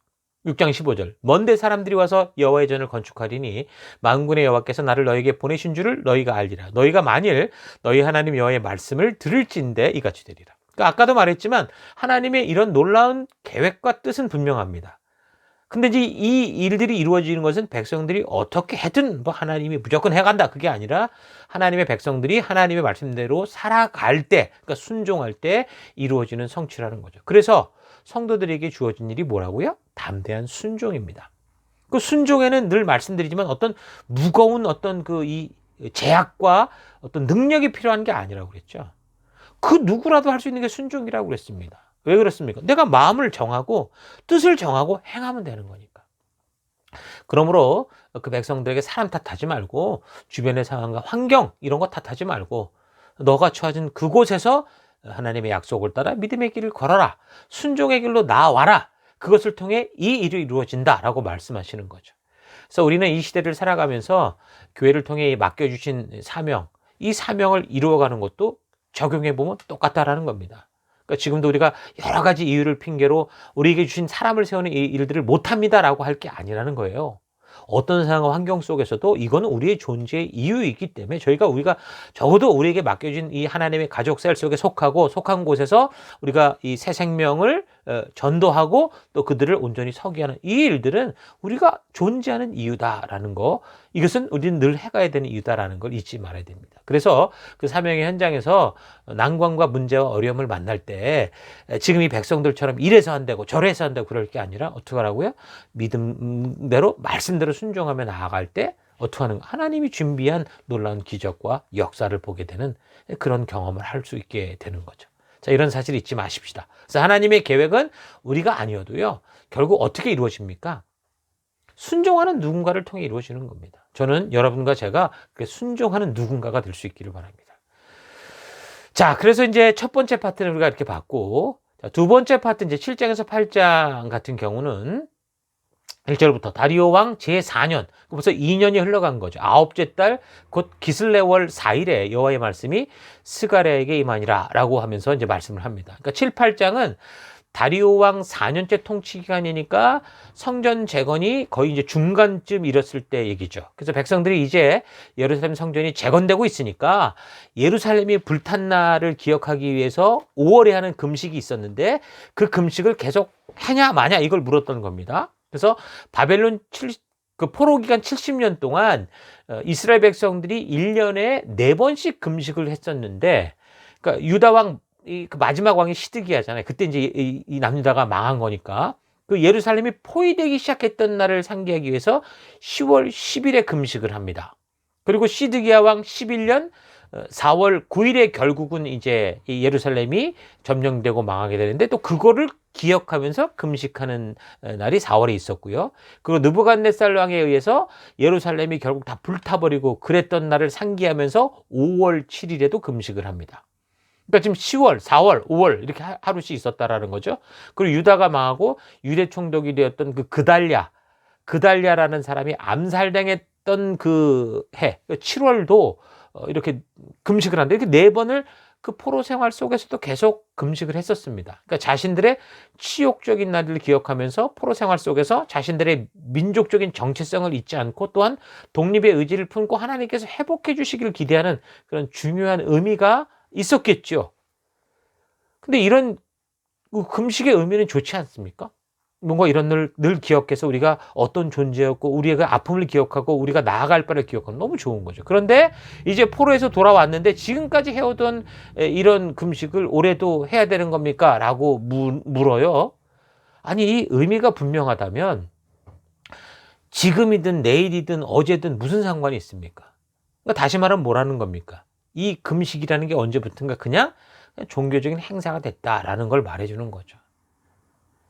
6장 15절 먼데 사람들이 와서 여호와의 전을 건축하리니 만군의 여호와께서 나를 너에게 보내신 줄을 너희가 알리라. 너희가 만일 너희 하나님 여호와의 말씀을 들을진대 이같이 되리라. 그러니까 아까도 말했지만 하나님의 이런 놀라운 계획과 뜻은 분명합니다. 근데 이제 이 일들이 이루어지는 것은 백성들이 어떻게 해든 뭐 하나님이 무조건 해간다 그게 아니라 하나님의 백성들이 하나님의 말씀대로 살아갈 때, 그러니까 순종할 때 이루어지는 성취라는 거죠. 그래서 성도들에게 주어진 일이 뭐라고요? 담대한 순종입니다. 그 순종에는 늘 말씀드리지만 어떤 무거운 어떤 그 이 제약과 어떤 능력이 필요한 게 아니라고 그랬죠. 그 누구라도 할 수 있는 게 순종이라고 그랬습니다. 왜 그렇습니까? 내가 마음을 정하고 뜻을 정하고 행하면 되는 거니까. 그러므로 그 백성들에게 사람 탓하지 말고 주변의 상황과 환경 이런 거 탓하지 말고 너가 처해진 그곳에서 하나님의 약속을 따라 믿음의 길을 걸어라. 순종의 길로 나아와라. 그것을 통해 이 일이 이루어진다라고 말씀하시는 거죠. 그래서 우리는 이 시대를 살아가면서 교회를 통해 맡겨주신 사명, 이 사명을 이루어가는 것도 적용해보면 똑같다라는 겁니다. 그러니까 지금도 우리가 여러 가지 이유를 핑계로 우리에게 주신 사람을 세우는 이 일들을 못합니다라고 할 게 아니라는 거예요. 어떤 상황 환경 속에서도 이거는 우리의 존재의 이유이기 때문에 우리가 적어도 우리에게 맡겨진 이 하나님의 가족 셀 속에 속한 곳에서 우리가 이 새 생명을 전도하고 또 그들을 온전히 서게 하는 이 일들은 우리가 존재하는 이유다라는 거, 이것은 우리는 늘 해가야 되는 이유다라는 걸 잊지 말아야 됩니다. 그래서 그 사명의 현장에서 난관과 문제와 어려움을 만날 때 지금 이 백성들처럼 이래서 한다고 저래서 한다고 그럴 게 아니라 어떻게 하라고요? 믿음대로 말씀대로 순종하며 나아갈 때 어떻게 하는, 하나님이 준비한 놀라운 기적과 역사를 보게 되는 그런 경험을 할 수 있게 되는 거죠. 자, 이런 사실 잊지 마십시다. 그래서 하나님의 계획은 우리가 아니어도요, 결국 어떻게 이루어집니까? 순종하는 누군가를 통해 이루어지는 겁니다. 저는 여러분과 제가 순종하는 누군가가 될 수 있기를 바랍니다. 자, 그래서 이제 첫 번째 파트는 우리가 이렇게 봤고, 자, 두 번째 파트 이제 7장에서 8장 같은 경우는 1절부터 다리오 왕 제4년, 벌써 2년이 흘러간 거죠. 아홉째 달 곧 기슬레월 4일에 여호와의 말씀이 스가랴에게 임하니라 라고 하면서 이제 말씀을 합니다. 그러니까 7, 8장은 다리오 왕 4년째 통치 기간이니까 성전 재건이 거의 이제 중간쯤 이뤘을 때 얘기죠. 그래서 백성들이 이제 예루살렘 성전이 재건되고 있으니까 예루살렘이 불탄 날을 기억하기 위해서 5월에 하는 금식이 있었는데 그 금식을 계속 하냐 마냐 이걸 물었던 겁니다. 그래서 바벨론 그 포로 기간 70년 동안 이스라엘 백성들이 1년에 4번씩 금식을 했었는데, 그러니까 유다 왕, 그 마지막 왕이 시드기야잖아요. 그때 이제 이 남유다가 망한 거니까. 그 예루살렘이 포위되기 시작했던 날을 상기하기 위해서 10월 10일에 금식을 합니다. 그리고 시드기야 왕 11년 4월 9일에 결국은 이제 이 예루살렘이 점령되고 망하게 되는데, 또 그거를 기억하면서 금식하는 날이 4월에 있었고요. 그리고 느부갓네살 왕에 의해서 예루살렘이 결국 다 불타버리고 그랬던 날을 상기하면서 5월 7일에도 금식을 합니다. 그러니까 지금 10월, 4월, 5월 이렇게 하루씩 있었다라는 거죠. 그리고 유다가 망하고 유대 총독이 되었던 그 그달랴라는 사람이 암살당했던 그 해, 7월도 이렇게 금식을 하는데, 이렇게 4번을 그 포로 생활 속에서도 계속 금식을 했었습니다. 그러니까 자신들의 치욕적인 날을 기억하면서 포로 생활 속에서 자신들의 민족적인 정체성을 잊지 않고 또한 독립의 의지를 품고 하나님께서 회복해 주시기를 기대하는 그런 중요한 의미가 있었겠죠. 근데 이런 금식의 의미는 좋지 않습니까? 뭔가 이런 늘 기억해서 우리가 어떤 존재였고 우리의 아픔을 기억하고 우리가 나아갈 바를 기억하면 너무 좋은 거죠. 그런데 이제 포로에서 돌아왔는데 지금까지 해오던 이런 금식을 올해도 해야 되는 겁니까? 라고 물어요. 아니, 이 의미가 분명하다면 지금이든 내일이든 어제든 무슨 상관이 있습니까? 그러니까 다시 말하면 뭐라는 겁니까? 이 금식이라는 게 언제부턴가 그냥 종교적인 행사가 됐다라는 걸 말해주는 거죠.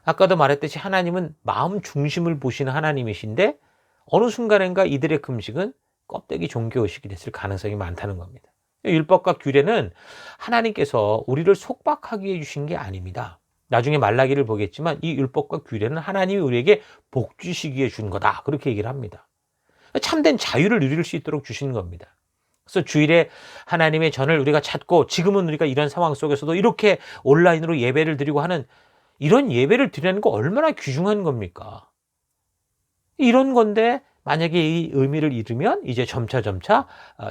아까도 말했듯이 하나님은 마음 중심을 보시는 하나님이신데 어느 순간인가 이들의 금식은 껍데기 종교의식이 됐을 가능성이 많다는 겁니다. 율법과 규례는 하나님께서 우리를 속박하게 해주신 게 아닙니다. 나중에 말라기를 보겠지만 이 율법과 규례는 하나님이 우리에게 복 주시기에 준 거다, 그렇게 얘기를 합니다. 참된 자유를 누릴 수 있도록 주시는 겁니다. 그래서 주일에 하나님의 전을 우리가 찾고, 지금은 우리가 이런 상황 속에서도 이렇게 온라인으로 예배를 드리고 하는 이런 예배를 드리는 거 얼마나 귀중한 겁니까? 이런 건데 만약에 이 의미를 잃으면 이제 점차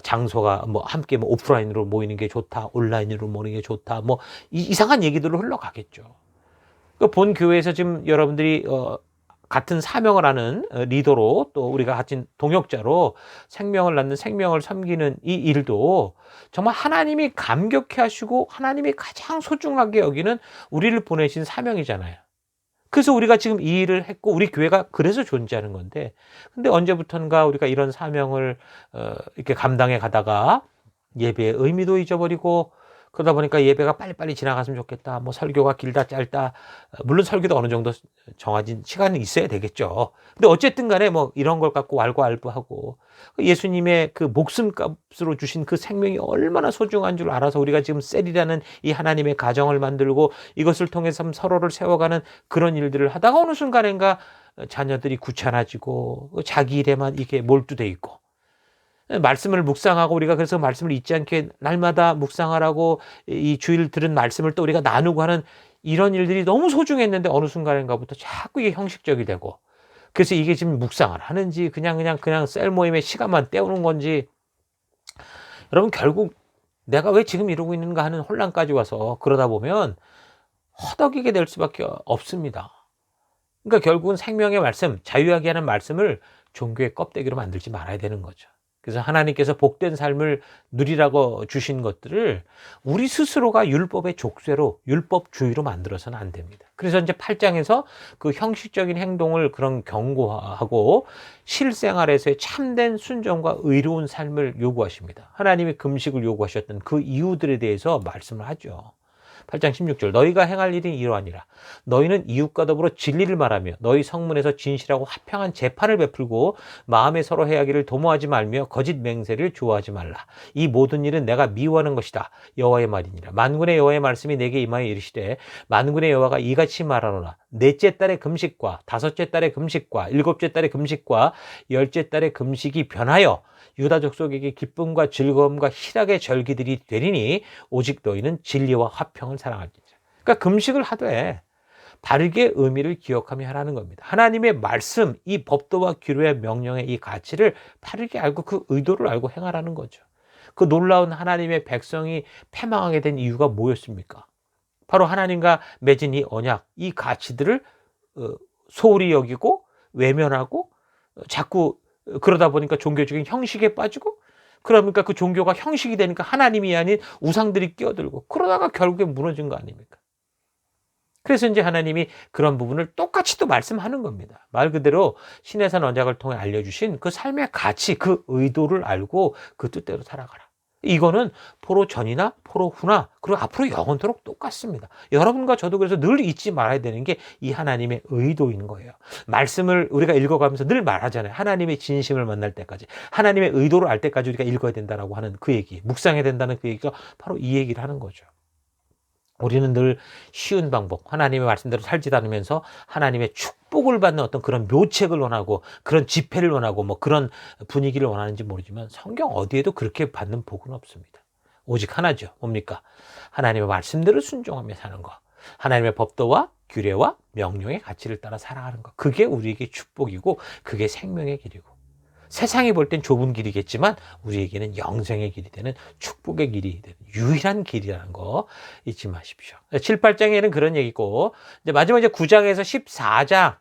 장소가 함께 오프라인으로 모이는 게 좋다, 온라인으로 모이는 게 좋다, 이상한 얘기들로 흘러가겠죠. 본 교회에서 지금 여러분들이 같은 사명을 하는 리더로, 또 우리가 같은 동역자로 생명을 낳는, 생명을 섬기는 이 일도 정말 하나님이 감격해 하시고 하나님이 가장 소중하게 여기는 우리를 보내신 사명이잖아요. 그래서 우리가 지금 이 일을 했고 우리 교회가 그래서 존재하는 건데, 근데 언제부턴가 우리가 이런 사명을 이렇게 감당해 가다가 예배의 의미도 잊어버리고, 그러다 보니까 예배가 빨리빨리 지나갔으면 좋겠다, 설교가 길다 짧다, 물론 설교도 어느 정도 정해진 시간이 있어야 되겠죠. 근데 어쨌든 간에 이런 걸 갖고 왈가왈부하고, 예수님의 그 목숨값으로 주신 그 생명이 얼마나 소중한 줄 알아서 우리가 지금 셀이라는 이 하나님의 가정을 만들고 이것을 통해서 서로를 세워가는 그런 일들을 하다가 어느 순간인가 자녀들이 귀찮아지고 자기 일에만 이게 몰두돼 있고, 말씀을 묵상하고, 우리가 그래서 말씀을 잊지 않게 날마다 묵상하라고 이 주일 들은 말씀을 또 우리가 나누고 하는 이런 일들이 너무 소중했는데 어느 순간인가부터 자꾸 이게 형식적이 되고, 그래서 이게 지금 묵상을 하는지 그냥 셀 모임의 시간만 때우는 건지, 여러분 결국 내가 왜 지금 이러고 있는가 하는 혼란까지 와서, 그러다 보면 허덕이게 될 수밖에 없습니다. 그러니까 결국은 생명의 말씀, 자유하게 하는 말씀을 종교의 껍데기로 만들지 말아야 되는 거죠. 그래서 하나님께서 복된 삶을 누리라고 주신 것들을 우리 스스로가 율법의 족쇄로, 율법주의로 만들어서는 안 됩니다. 그래서 이제 8장에서 그 형식적인 행동을 그런 경고하고 실생활에서의 참된 순종과 의로운 삶을 요구하십니다. 하나님이 금식을 요구하셨던 그 이유들에 대해서 말씀을 하죠. 8장 16절 너희가 행할 일이 이러하니라. 너희는 이웃과 더불어 진리를 말하며 너희 성문에서 진실하고 화평한 재판을 베풀고 마음에 서로 해하기를 도모하지 말며 거짓 맹세를 좋아하지 말라. 이 모든 일은 내가 미워하는 것이다. 여호와의 말이니라. 만군의 여호와의 말씀이 내게 임하여 이르시되 만군의 여호와가 이같이 말하노라. 넷째 달의 금식과 다섯째 달의 금식과 일곱째 달의 금식과 열째 달의 금식이 변하여 유다 족속에게 기쁨과 즐거움과 희락의 절기들이 되리니 오직 너희는 진리와 화평을 사랑할지니라. 그러니까 금식을 하되 바르게 의미를 기억하며 하라는 겁니다. 하나님의 말씀, 이 법도와 규례와 명령의 이 가치를 바르게 알고 그 의도를 알고 행하라는 거죠. 그 놀라운 하나님의 백성이 패망하게 된 이유가 뭐였습니까? 바로 하나님과 맺은 이 언약, 이 가치들을 소홀히 여기고 외면하고 자꾸 그러다 보니까 종교적인 형식에 빠지고 그러니까 그 종교가 형식이 되니까 하나님이 아닌 우상들이 끼어들고 그러다가 결국에 무너진 거 아닙니까? 그래서 이제 하나님이 그런 부분을 똑같이 또 말씀하는 겁니다. 말 그대로 신의 산 언약을 통해 알려주신 그 삶의 가치, 그 의도를 알고 그 뜻대로 살아가라. 이거는 포로 전이나 포로 후나 그리고 앞으로 영원토록 똑같습니다. 여러분과 저도 그래서 늘 잊지 말아야 되는 게 이 하나님의 의도인 거예요. 말씀을 우리가 읽어가면서 늘 말하잖아요. 하나님의 진심을 만날 때까지, 하나님의 의도를 알 때까지 우리가 읽어야 된다라고 하는 그 얘기, 묵상해야 된다는 그 얘기가 바로 이 얘기를 하는 거죠. 우리는 늘 쉬운 방법, 하나님의 말씀대로 살지 않으면서 하나님의 축복을 받는 어떤 그런 묘책을 원하고 그런 집회를 원하고 뭐 그런 분위기를 원하는지 모르지만 성경 어디에도 그렇게 받는 복은 없습니다. 오직 하나죠. 뭡니까? 하나님의 말씀대로 순종하며 사는 것. 하나님의 법도와 규례와 명령의 가치를 따라 살아가는 것. 그게 우리에게 축복이고 그게 생명의 길이고. 세상이 볼 땐 좁은 길이겠지만 우리에게는 영생의 길이 되는 축복의 길이 되는 유일한 길이라는 거 잊지 마십시오. 7, 8장에는 그런 얘기고 이제 마지막 이제 9장에서 14장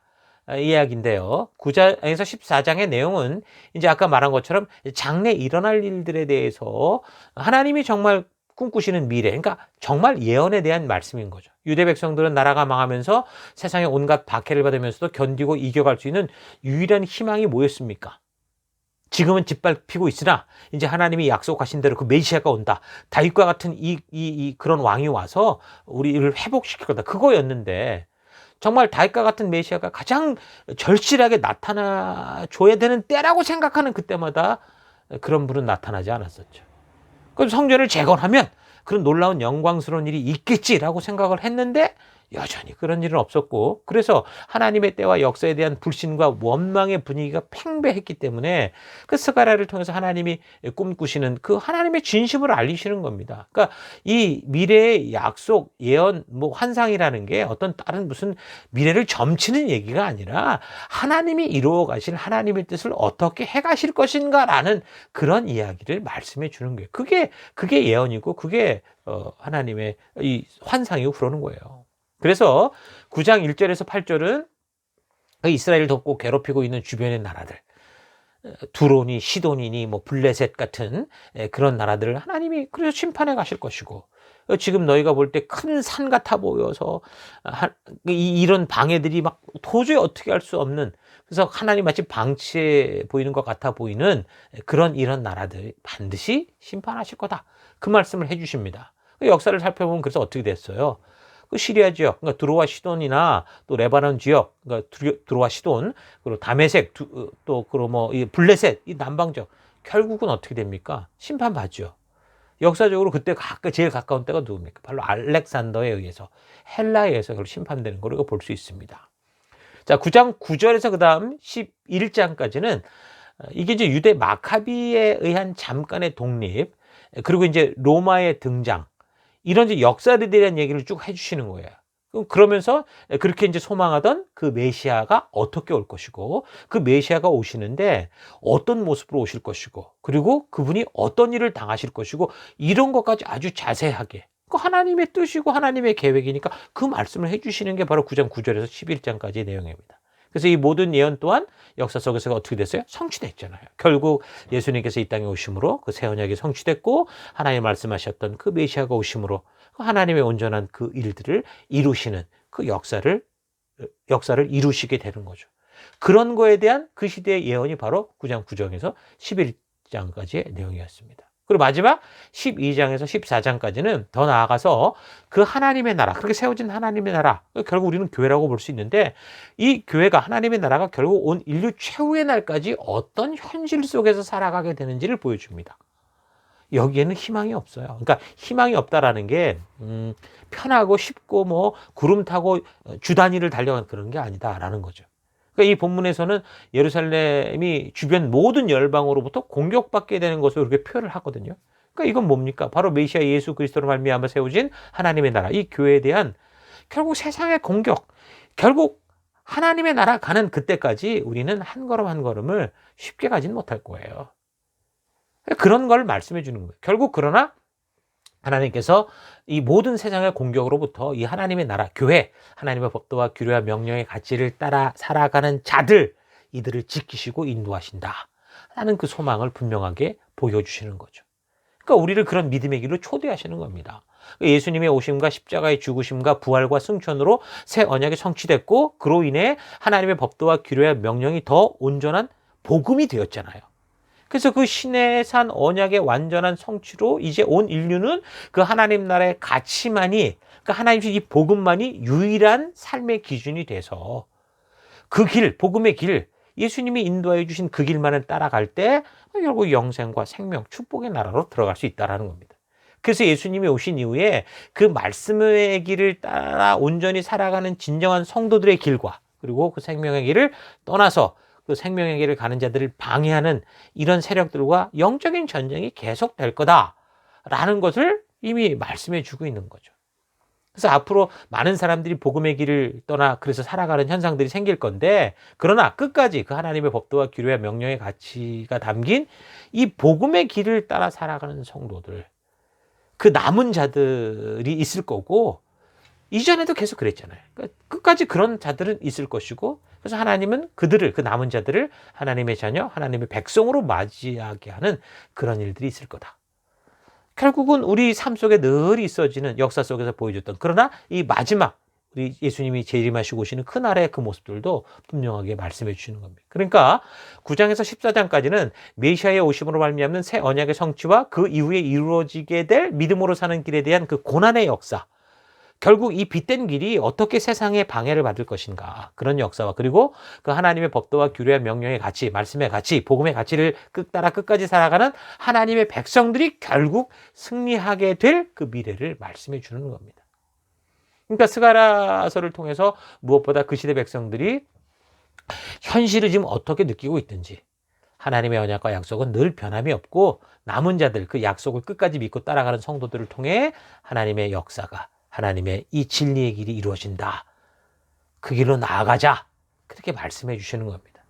이야기인데요. 9장에서 14장의 내용은 이제 아까 말한 것처럼 장래 일어날 일들에 대해서 하나님이 정말 꿈꾸시는 미래, 그러니까 정말 예언에 대한 말씀인 거죠. 유대 백성들은 나라가 망하면서 세상의 온갖 박해를 받으면서도 견디고 이겨갈 수 있는 유일한 희망이 뭐였습니까? 지금은 짓밟히고 있으나 이제 하나님이 약속하신 대로 그 메시아가 온다. 다윗과 같은 그런 왕이 와서 우리를 회복시킬 거다. 그거였는데 정말 다윗과 같은 메시아가 가장 절실하게 나타나줘야 되는 때라고 생각하는 그때마다 그런 분은 나타나지 않았었죠. 그래서 성전을 재건하면 그런 놀라운 영광스러운 일이 있겠지라고 생각을 했는데 여전히 그런 일은 없었고 그래서 하나님의 때와 역사에 대한 불신과 원망의 분위기가 팽배했기 때문에 그 스가랴를 통해서 하나님이 꿈꾸시는 그 하나님의 진심을 알리시는 겁니다. 그러니까 이 미래의 약속, 예언, 뭐 환상이라는 게 어떤 다른 무슨 미래를 점치는 얘기가 아니라 하나님이 이루어 가실 하나님의 뜻을 어떻게 해 가실 것인가라는 그런 이야기를 말씀해 주는 거예요. 그게 예언이고 그게 하나님의 이 환상이고 그러는 거예요. 그래서 9장 1절에서 8절은 이스라엘을 덮고 괴롭히고 있는 주변의 나라들, 두로니, 시돈이니, 뭐 블레셋 같은 그런 나라들을 하나님이 그래서 심판해 가실 것이고, 지금 너희가 볼 때 큰 산 같아 보여서 이런 방해들이 막 도저히 어떻게 할 수 없는, 그래서 하나님 마치 방치해 보이는 것 같아 보이는 그런 이런 나라들 반드시 심판하실 거다. 그 말씀을 해주십니다. 역사를 살펴보면 그래서 어떻게 됐어요? 그 시리아 지역, 그러니까 두로와 시돈이나 또 레바논 지역, 그러니까 두로와 시돈, 그리고 다메섹, 또 그리고 뭐 이 블레셋, 이 남방 지역, 결국은 어떻게 됩니까? 심판받죠. 역사적으로 그때 제일 가까운 때가 누굽니까? 바로 알렉산더에 의해서 헬라에 의해서 결국 심판되는 걸 볼 수 있습니다. 자, 9장 9절에서 그다음 11장까지는 이게 이제 유대 마카비에 의한 잠깐의 독립, 그리고 이제 로마의 등장, 이런 이제 역사에 대한 얘기를 쭉 해주시는 거예요. 그러면서 그렇게 이제 소망하던 그 메시아가 어떻게 올 것이고, 그 메시아가 오시는데 어떤 모습으로 오실 것이고, 그리고 그분이 어떤 일을 당하실 것이고, 이런 것까지 아주 자세하게 그 하나님의 뜻이고 하나님의 계획이니까 그 말씀을 해주시는 게 바로 9장 9절에서 11장까지의 내용입니다. 그래서 이 모든 예언 또한 역사 속에서 어떻게 됐어요? 성취됐잖아요. 결국 예수님께서 이 땅에 오심으로 그 새 언약이 성취됐고 하나님 말씀하셨던 그 메시아가 오심으로 그 하나님의 온전한 그 일들을 이루시는 그 역사를 이루시게 되는 거죠. 그런 거에 대한 그 시대의 예언이 바로 9장 9절에서 11장까지의 내용이었습니다. 그리고 마지막 12장에서 14장까지는 더 나아가서 그 하나님의 나라, 그렇게 세워진 하나님의 나라, 결국 우리는 교회라고 볼 수 있는데 이 교회가 하나님의 나라가 결국 온 인류 최후의 날까지 어떤 현실 속에서 살아가게 되는지를 보여줍니다. 여기에는 희망이 없어요. 그러니까 희망이 없다라는 게 편하고 쉽고 뭐 구름 타고 주 단위를 달려간 그런 게 아니다라는 거죠. 그러니까 이 본문에서는 예루살렘이 주변 모든 열방으로부터 공격받게 되는 것으로 이렇게 표현을 하거든요. 그러니까 이건 뭡니까? 바로 메시아 예수 그리스도로 말미암아 세워진 하나님의 나라, 이 교회에 대한 결국 세상의 공격, 결국 하나님의 나라 가는 그때까지 우리는 한 걸음 한 걸음을 쉽게 가진 못할 거예요. 그런 걸 말씀해 주는 거예요. 결국 그러나 하나님께서 이 모든 세상의 공격으로부터 이 하나님의 나라, 교회, 하나님의 법도와 규례와 명령의 가치를 따라 살아가는 자들, 이들을 지키시고 인도하신다 라는 그 소망을 분명하게 보여주시는 거죠. 그러니까 우리를 그런 믿음의 길로 초대하시는 겁니다. 예수님의 오심과 십자가의 죽으심과 부활과 승천으로 새 언약이 성취됐고 그로 인해 하나님의 법도와 규례와 명령이 더 온전한 복음이 되었잖아요. 그래서 그 신의 산 언약의 완전한 성취로 이제 온 인류는 그 하나님 나라의 가치만이, 그 하나님의 이 복음만이 유일한 삶의 기준이 돼서 그 길, 복음의 길, 예수님이 인도해 주신 그 길만을 따라갈 때 결국 영생과 생명, 축복의 나라로 들어갈 수 있다는 겁니다. 그래서 예수님이 오신 이후에 그 말씀의 길을 따라 온전히 살아가는 진정한 성도들의 길과 그리고 그 생명의 길을 떠나서 그 생명의 길을 가는 자들을 방해하는 이런 세력들과 영적인 전쟁이 계속될 거다라는 것을 이미 말씀해 주고 있는 거죠. 그래서 앞으로 많은 사람들이 복음의 길을 떠나 그래서 살아가는 현상들이 생길 건데 그러나 끝까지 그 하나님의 법도와 규례와 명령의 가치가 담긴 이 복음의 길을 따라 살아가는 성도들, 그 남은 자들이 있을 거고 이전에도 계속 그랬잖아요. 그러니까 끝까지 그런 자들은 있을 것이고 그래서 하나님은 그들을, 그 남은 자들을 하나님의 자녀, 하나님의 백성으로 맞이하게 하는 그런 일들이 있을 거다. 결국은 우리 삶 속에 늘 있어지는 역사 속에서 보여줬던 그러나 이 마지막 우리 예수님이 재림하시고 오시는 그날의 그 모습들도 분명하게 말씀해 주시는 겁니다. 그러니까 9장에서 14장까지는 메시아의 오심으로 말미암는 새 언약의 성취와 그 이후에 이루어지게 될 믿음으로 사는 길에 대한 그 고난의 역사, 결국 이 빛된 길이 어떻게 세상에 방해를 받을 것인가, 그런 역사와 그리고 그 하나님의 법도와 규례와 명령의 가치, 말씀의 가치, 복음의 가치를 따라 끝까지 살아가는 하나님의 백성들이 결국 승리하게 될 그 미래를 말씀해 주는 겁니다. 그러니까 스가랴서를 통해서 무엇보다 그 시대 백성들이 현실을 지금 어떻게 느끼고 있든지 하나님의 언약과 약속은 늘 변함이 없고 남은 자들, 그 약속을 끝까지 믿고 따라가는 성도들을 통해 하나님의 역사가, 하나님의 이 진리의 길이 이루어진다. 그 길로 나아가자. 그렇게 말씀해 주시는 겁니다.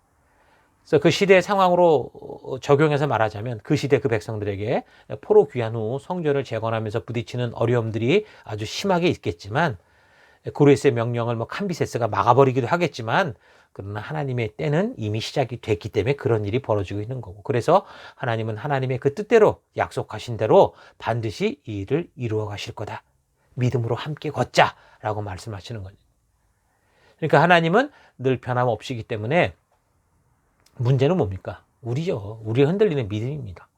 그래서 그 시대의 상황으로 적용해서 말하자면 그 시대 그 백성들에게 포로 귀환 후 성전을 재건하면서 부딪히는 어려움들이 아주 심하게 있겠지만 고레스의 명령을 캄비세스가 막아버리기도 하겠지만 그러나 하나님의 때는 이미 시작이 됐기 때문에 그런 일이 벌어지고 있는 거고 그래서 하나님은 하나님의 그 뜻대로 약속하신 대로 반드시 이 일을 이루어 가실 거다. 믿음으로 함께 걷자라고 말씀하시는 거죠. 그러니까 하나님은 늘 변함없이기 때문에 문제는 뭡니까? 우리죠. 우리 흔들리는 믿음입니다.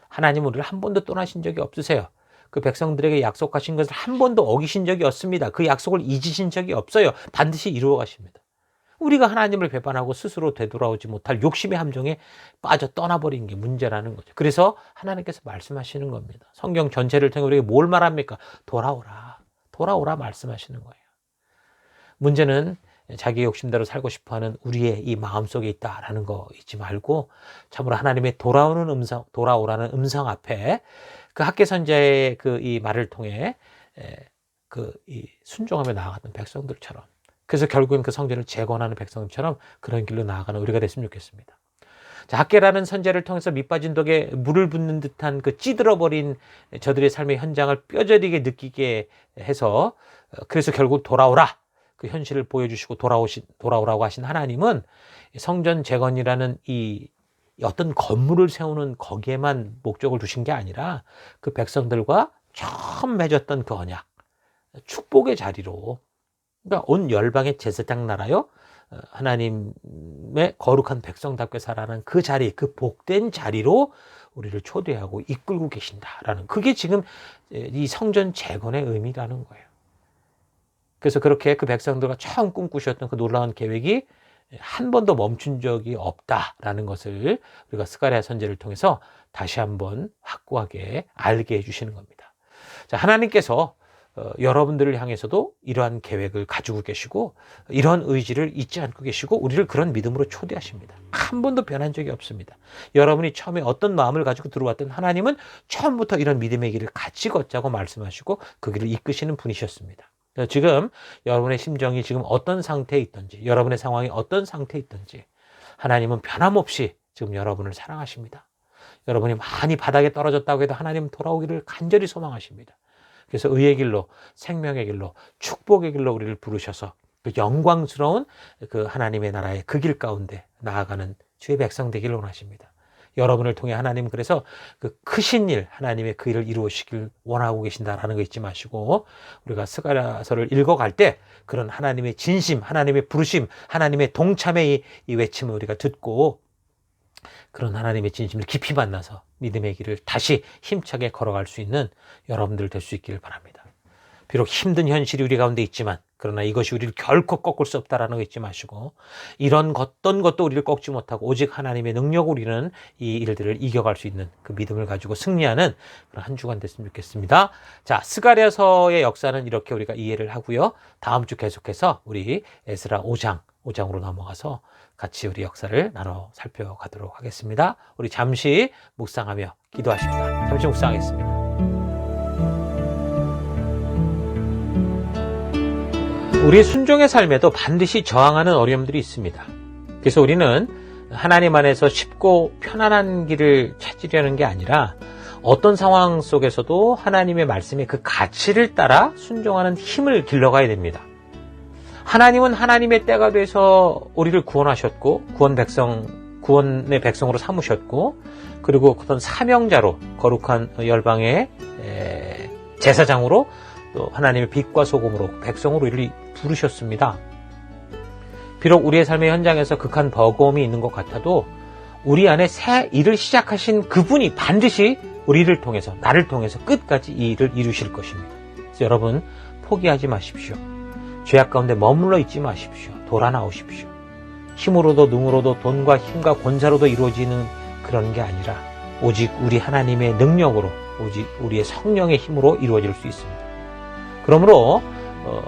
하나님은 우리를 한 번도 떠나신 적이 없으세요. 그 백성들에게 약속하신 것을 한 번도 어기신 적이 없습니다. 그 약속을 잊으신 적이 없어요. 반드시 이루어 가십니다. 우리가 하나님을 배반하고 스스로 되돌아오지 못할 욕심의 함정에 빠져 떠나버린 게 문제라는 거죠. 그래서 하나님께서 말씀하시는 겁니다. 성경 전체를 통해 우리에게 뭘 말합니까? 돌아오라. 돌아오라 말씀하시는 거예요. 문제는 자기 욕심대로 살고 싶어하는 우리의 이 마음속에 있다라는 거 잊지 말고 참으로 하나님의 돌아오는 음성, 돌아오라는 음성 앞에 그 학개 선자의 그 이 말을 통해 그 이 순종하며 나아갔던 백성들처럼 그래서 결국엔 그 성전을 재건하는 백성들처럼 그런 길로 나아가는 우리가 됐으면 좋겠습니다. 자, 학개라는 선지자를 통해서 밑빠진 독에 물을 붓는 듯한 그 찌들어버린 저들의 삶의 현장을 뼈저리게 느끼게 해서 그래서 결국 돌아오라. 그 현실을 보여주시고 돌아오라고 하신 하나님은 성전 재건이라는 이 어떤 건물을 세우는 거기에만 목적을 두신 게 아니라 그 백성들과 처음 맺었던 그 언약, 축복의 자리로, 그러니까 온 열방의 제사장 나라요, 하나님의 거룩한 백성답게 살아가는 그 자리, 그 복된 자리로 우리를 초대하고 이끌고 계신다라는, 그게 지금 이 성전 재건의 의미라는 거예요. 그래서 그렇게 그 백성들과 처음 꿈꾸셨던 그 놀라운 계획이 한 번도 멈춘 적이 없다라는 것을 우리가 스가랴 선지를 통해서 다시 한번 확고하게 알게 해주시는 겁니다. 자, 하나님께서 여러분들을 향해서도 이러한 계획을 가지고 계시고 이런 의지를 잊지 않고 계시고 우리를 그런 믿음으로 초대하십니다. 한 번도 변한 적이 없습니다. 여러분이 처음에 어떤 마음을 가지고 들어왔던 하나님은 처음부터 이런 믿음의 길을 같이 걷자고 말씀하시고 그 길을 이끄시는 분이셨습니다. 지금 여러분의 심정이 지금 어떤 상태에 있든지, 여러분의 상황이 어떤 상태에 있든지 하나님은 변함없이 지금 여러분을 사랑하십니다. 여러분이 많이 바닥에 떨어졌다고 해도 하나님은 돌아오기를 간절히 소망하십니다. 그래서 의의 길로, 생명의 길로, 축복의 길로 우리를 부르셔서 그 영광스러운 그 하나님의 나라의 그 길 가운데 나아가는 주의 백성 되기를 원하십니다. 여러분을 통해 하나님, 그래서 그 크신 일, 하나님의 그 일을 이루시길 원하고 계신다라는 거 잊지 마시고, 우리가 스가랴서를 읽어갈 때 그런 하나님의 진심, 하나님의 부르심, 하나님의 동참의 이 외침을 우리가 듣고 그런 하나님의 진심을 깊이 만나서 믿음의 길을 다시 힘차게 걸어갈 수 있는 여러분들 될 수 있기를 바랍니다. 비록 힘든 현실이 우리 가운데 있지만, 그러나 이것이 우리를 결코 꺾을 수 없다라는 거 잊지 마시고, 이런 어떤 것도 우리를 꺾지 못하고 오직 하나님의 능력으로 우리는 이 일들을 이겨갈 수 있는 그 믿음을 가지고 승리하는 그런 한 주간 됐으면 좋겠습니다. 자, 스가랴서의 역사는 이렇게 우리가 이해를 하고요. 다음 주 계속해서 우리 에스라 5장으로 넘어가서 같이 우리 역사를 나눠 살펴가도록 하겠습니다. 우리 잠시 묵상하며 기도하십니다. 잠시 묵상하겠습니다. 우리의 순종의 삶에도 반드시 저항하는 어려움들이 있습니다. 그래서 우리는 하나님 안에서 쉽고 편안한 길을 찾으려는 게 아니라 어떤 상황 속에서도 하나님의 말씀의 그 가치를 따라 순종하는 힘을 길러가야 됩니다. 하나님은 하나님의 때가 돼서 우리를 구원하셨고 구원의 백성으로 삼으셨고, 그리고 어떤 사명자로 거룩한 열방의 제사장으로 또 하나님의 빛과 소금으로 백성으로 우리를 부르셨습니다. 비록 우리의 삶의 현장에서 극한 버거움이 있는 것 같아도 우리 안에 새 일을 시작하신 그분이 반드시 우리를 통해서, 나를 통해서 끝까지 이 일을 이루실 것입니다. 그래서 여러분 포기하지 마십시오. 죄악 가운데 머물러 있지 마십시오. 돌아 나오십시오. 힘으로도 능으로도 돈과 힘과 권사로도 이루어지는 그런 게 아니라 오직 우리 하나님의 능력으로, 오직 우리의 성령의 힘으로 이루어질 수 있습니다. 그러므로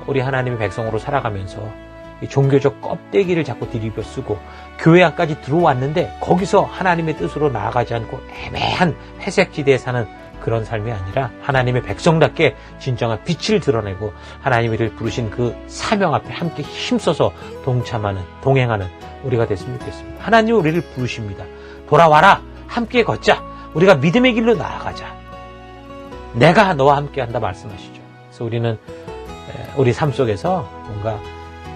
우리 하나님의 백성으로 살아가면서 이 종교적 껍데기를 자꾸 뒤집어 쓰고 교회 안까지 들어왔는데 거기서 하나님의 뜻으로 나아가지 않고 애매한 회색지대에 사는 그런 삶이 아니라 하나님의 백성답게 진정한 빛을 드러내고 하나님이 를 부르신 그 사명 앞에 함께 힘써서 동참하는, 동행하는 우리가 됐으면 좋겠습니다. 하나님은 우리를 부르십니다. 돌아와라, 함께 걷자, 우리가 믿음의 길로 나아가자, 내가 너와 함께 한다 말씀하시죠. 그래서 우리는 우리 삶 속에서 뭔가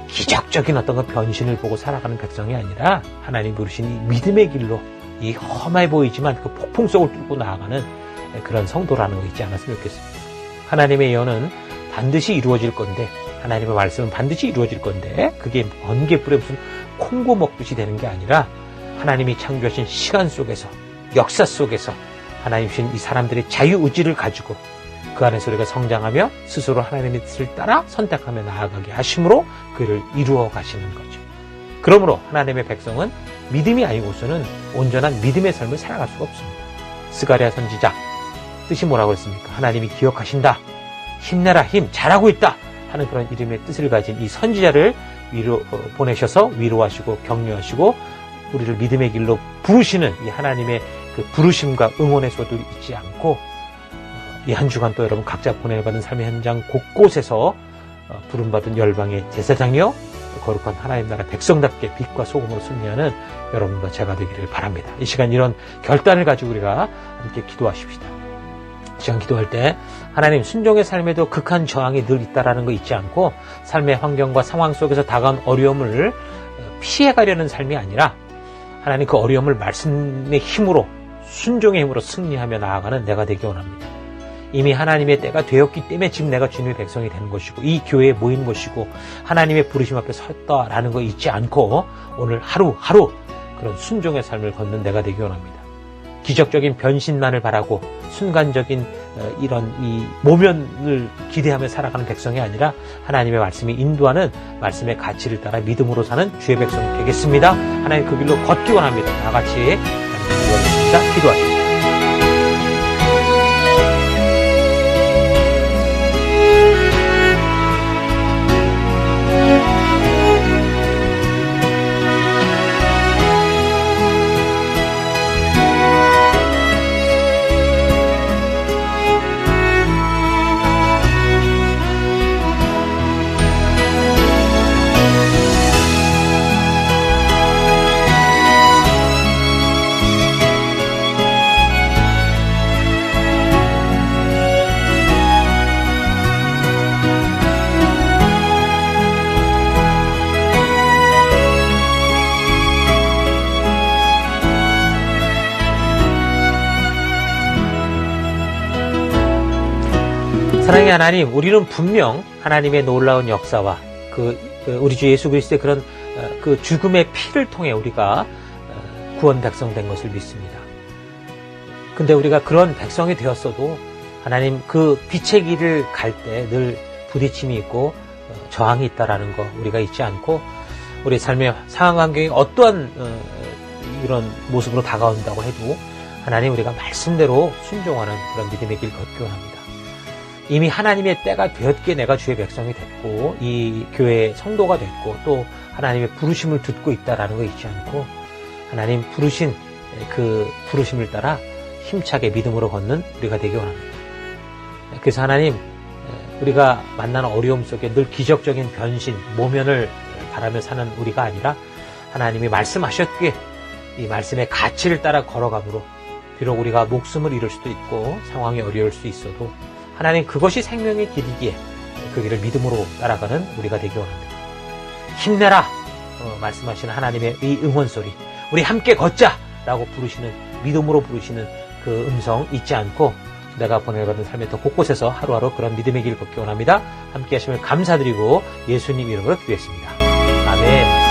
기적적인 어떤 그 변신을 보고 살아가는 백성이 아니라 하나님 부르신 이 믿음의 길로, 이 험해 보이지만 그 폭풍 속을 뚫고 나아가는 그런 성도라는 거 잊지 않았으면 좋겠습니다. 하나님의 예언은 반드시 이루어질 건데, 하나님의 말씀은 반드시 이루어질 건데, 그게 번개불에 무슨 콩고 먹듯이 되는 게 아니라 하나님이 창조하신 시간 속에서, 역사 속에서 하나님 주신 이 사람들의 자유의지를 가지고 그 안에서 우리가 성장하며 스스로 하나님의 뜻을 따라 선택하며 나아가게 하심으로 그를 이루어 가시는 거죠. 그러므로 하나님의 백성은 믿음이 아니고서는 온전한 믿음의 삶을 살아갈 수가 없습니다. 스가랴 선지자 뜻이 뭐라고 했습니까? 하나님이 기억하신다, 힘내라, 힘, 잘하고 있다 하는 그런 이름의 뜻을 가진 이 선지자를 보내셔서 위로하시고 격려하시고 우리를 믿음의 길로 부르시는 이 하나님의 그 부르심과 응원의 소리를 잊지 않고 이 한 주간 또 여러분 각자 보내받은 삶의 현장 곳곳에서 부름받은 열방의 제사장이요,
거룩한 하나님 나라 백성답게 빛과 소금으로 승리하는 여러분과 제가 되기를 바랍니다. 이 시간 이런 결단을 가지고 우리가 함께 기도하십시다. 이 시간 기도할 때 하나님, 순종의 삶에도 극한 저항이 늘 있다라는 거 잊지 않고 삶의 환경과 상황 속에서 다가온 어려움을 피해가려는 삶이 아니라 하나님, 그 어려움을 말씀의 힘으로, 순종의 힘으로 승리하며 나아가는 내가 되기 원합니다. 이미 하나님의 때가 되었기 때문에 지금 내가 주님의 백성이 되는 것이고 이 교회에 모인 것이고 하나님의 부르심 앞에 섰다라는 거 잊지 않고 오늘 하루하루 그런 순종의 삶을 걷는 내가 되기 원합니다. 기적적인 변신만을 바라고 순간적인 이런 이 모면을 기대하며 살아가는 백성이 아니라 하나님의 말씀이 인도하는 말씀의 가치를 따라 믿음으로 사는 주의 백성 되겠습니다. 하나님, 그 길로 걷기 원합니다. 다 같이 기도하겠습니다. 기도하십시오. 사랑의 하나님, 우리는 분명 하나님의 놀라운 역사와 우리 주 예수 그리스도의 그런 그 죽음의 피를 통해 우리가 구원 백성 된 것을 믿습니다. 근데 우리가 그런 백성이 되었어도 하나님, 그 빛의 길을 갈 때 늘 부딪힘이 있고 저항이 있다라는 거 우리가 잊지 않고 우리 삶의 상황 환경이 어떠한 이런 모습으로 다가온다고 해도 하나님, 우리가 말씀대로 순종하는 그런 믿음의 길 걷기 원합니다. 이미 하나님의 때가 되었기에 내가 주의 백성이 됐고 이 교회의 성도가 됐고 또 하나님의 부르심을 듣고 있다라는 거 잊지 않고 하나님 부르신 그 부르심을 따라 힘차게 믿음으로 걷는 우리가 되기 원합니다. 그래서 하나님, 우리가 만나는 어려움 속에 늘 기적적인 변신, 모면을 바라며 사는 우리가 아니라 하나님이 말씀하셨기에 이 말씀의 가치를 따라 걸어가므로 비록 우리가 목숨을 잃을 수도 있고 상황이 어려울 수 있어도 하나님, 그것이 생명의 길이기에 그 길을 믿음으로 따라가는 우리가 되기 원합니다. 힘내라 말씀하시는 하나님의 이 응원소리, 우리 함께 걷자라고 부르시는, 믿음으로 부르시는 그 음성 잊지 않고 내가 보내받은 삶의 더 곳곳에서 하루하루 그런 믿음의 길 걷기 원합니다. 함께 하심을 감사드리고 예수님 이름으로 기도했습니다. 아멘.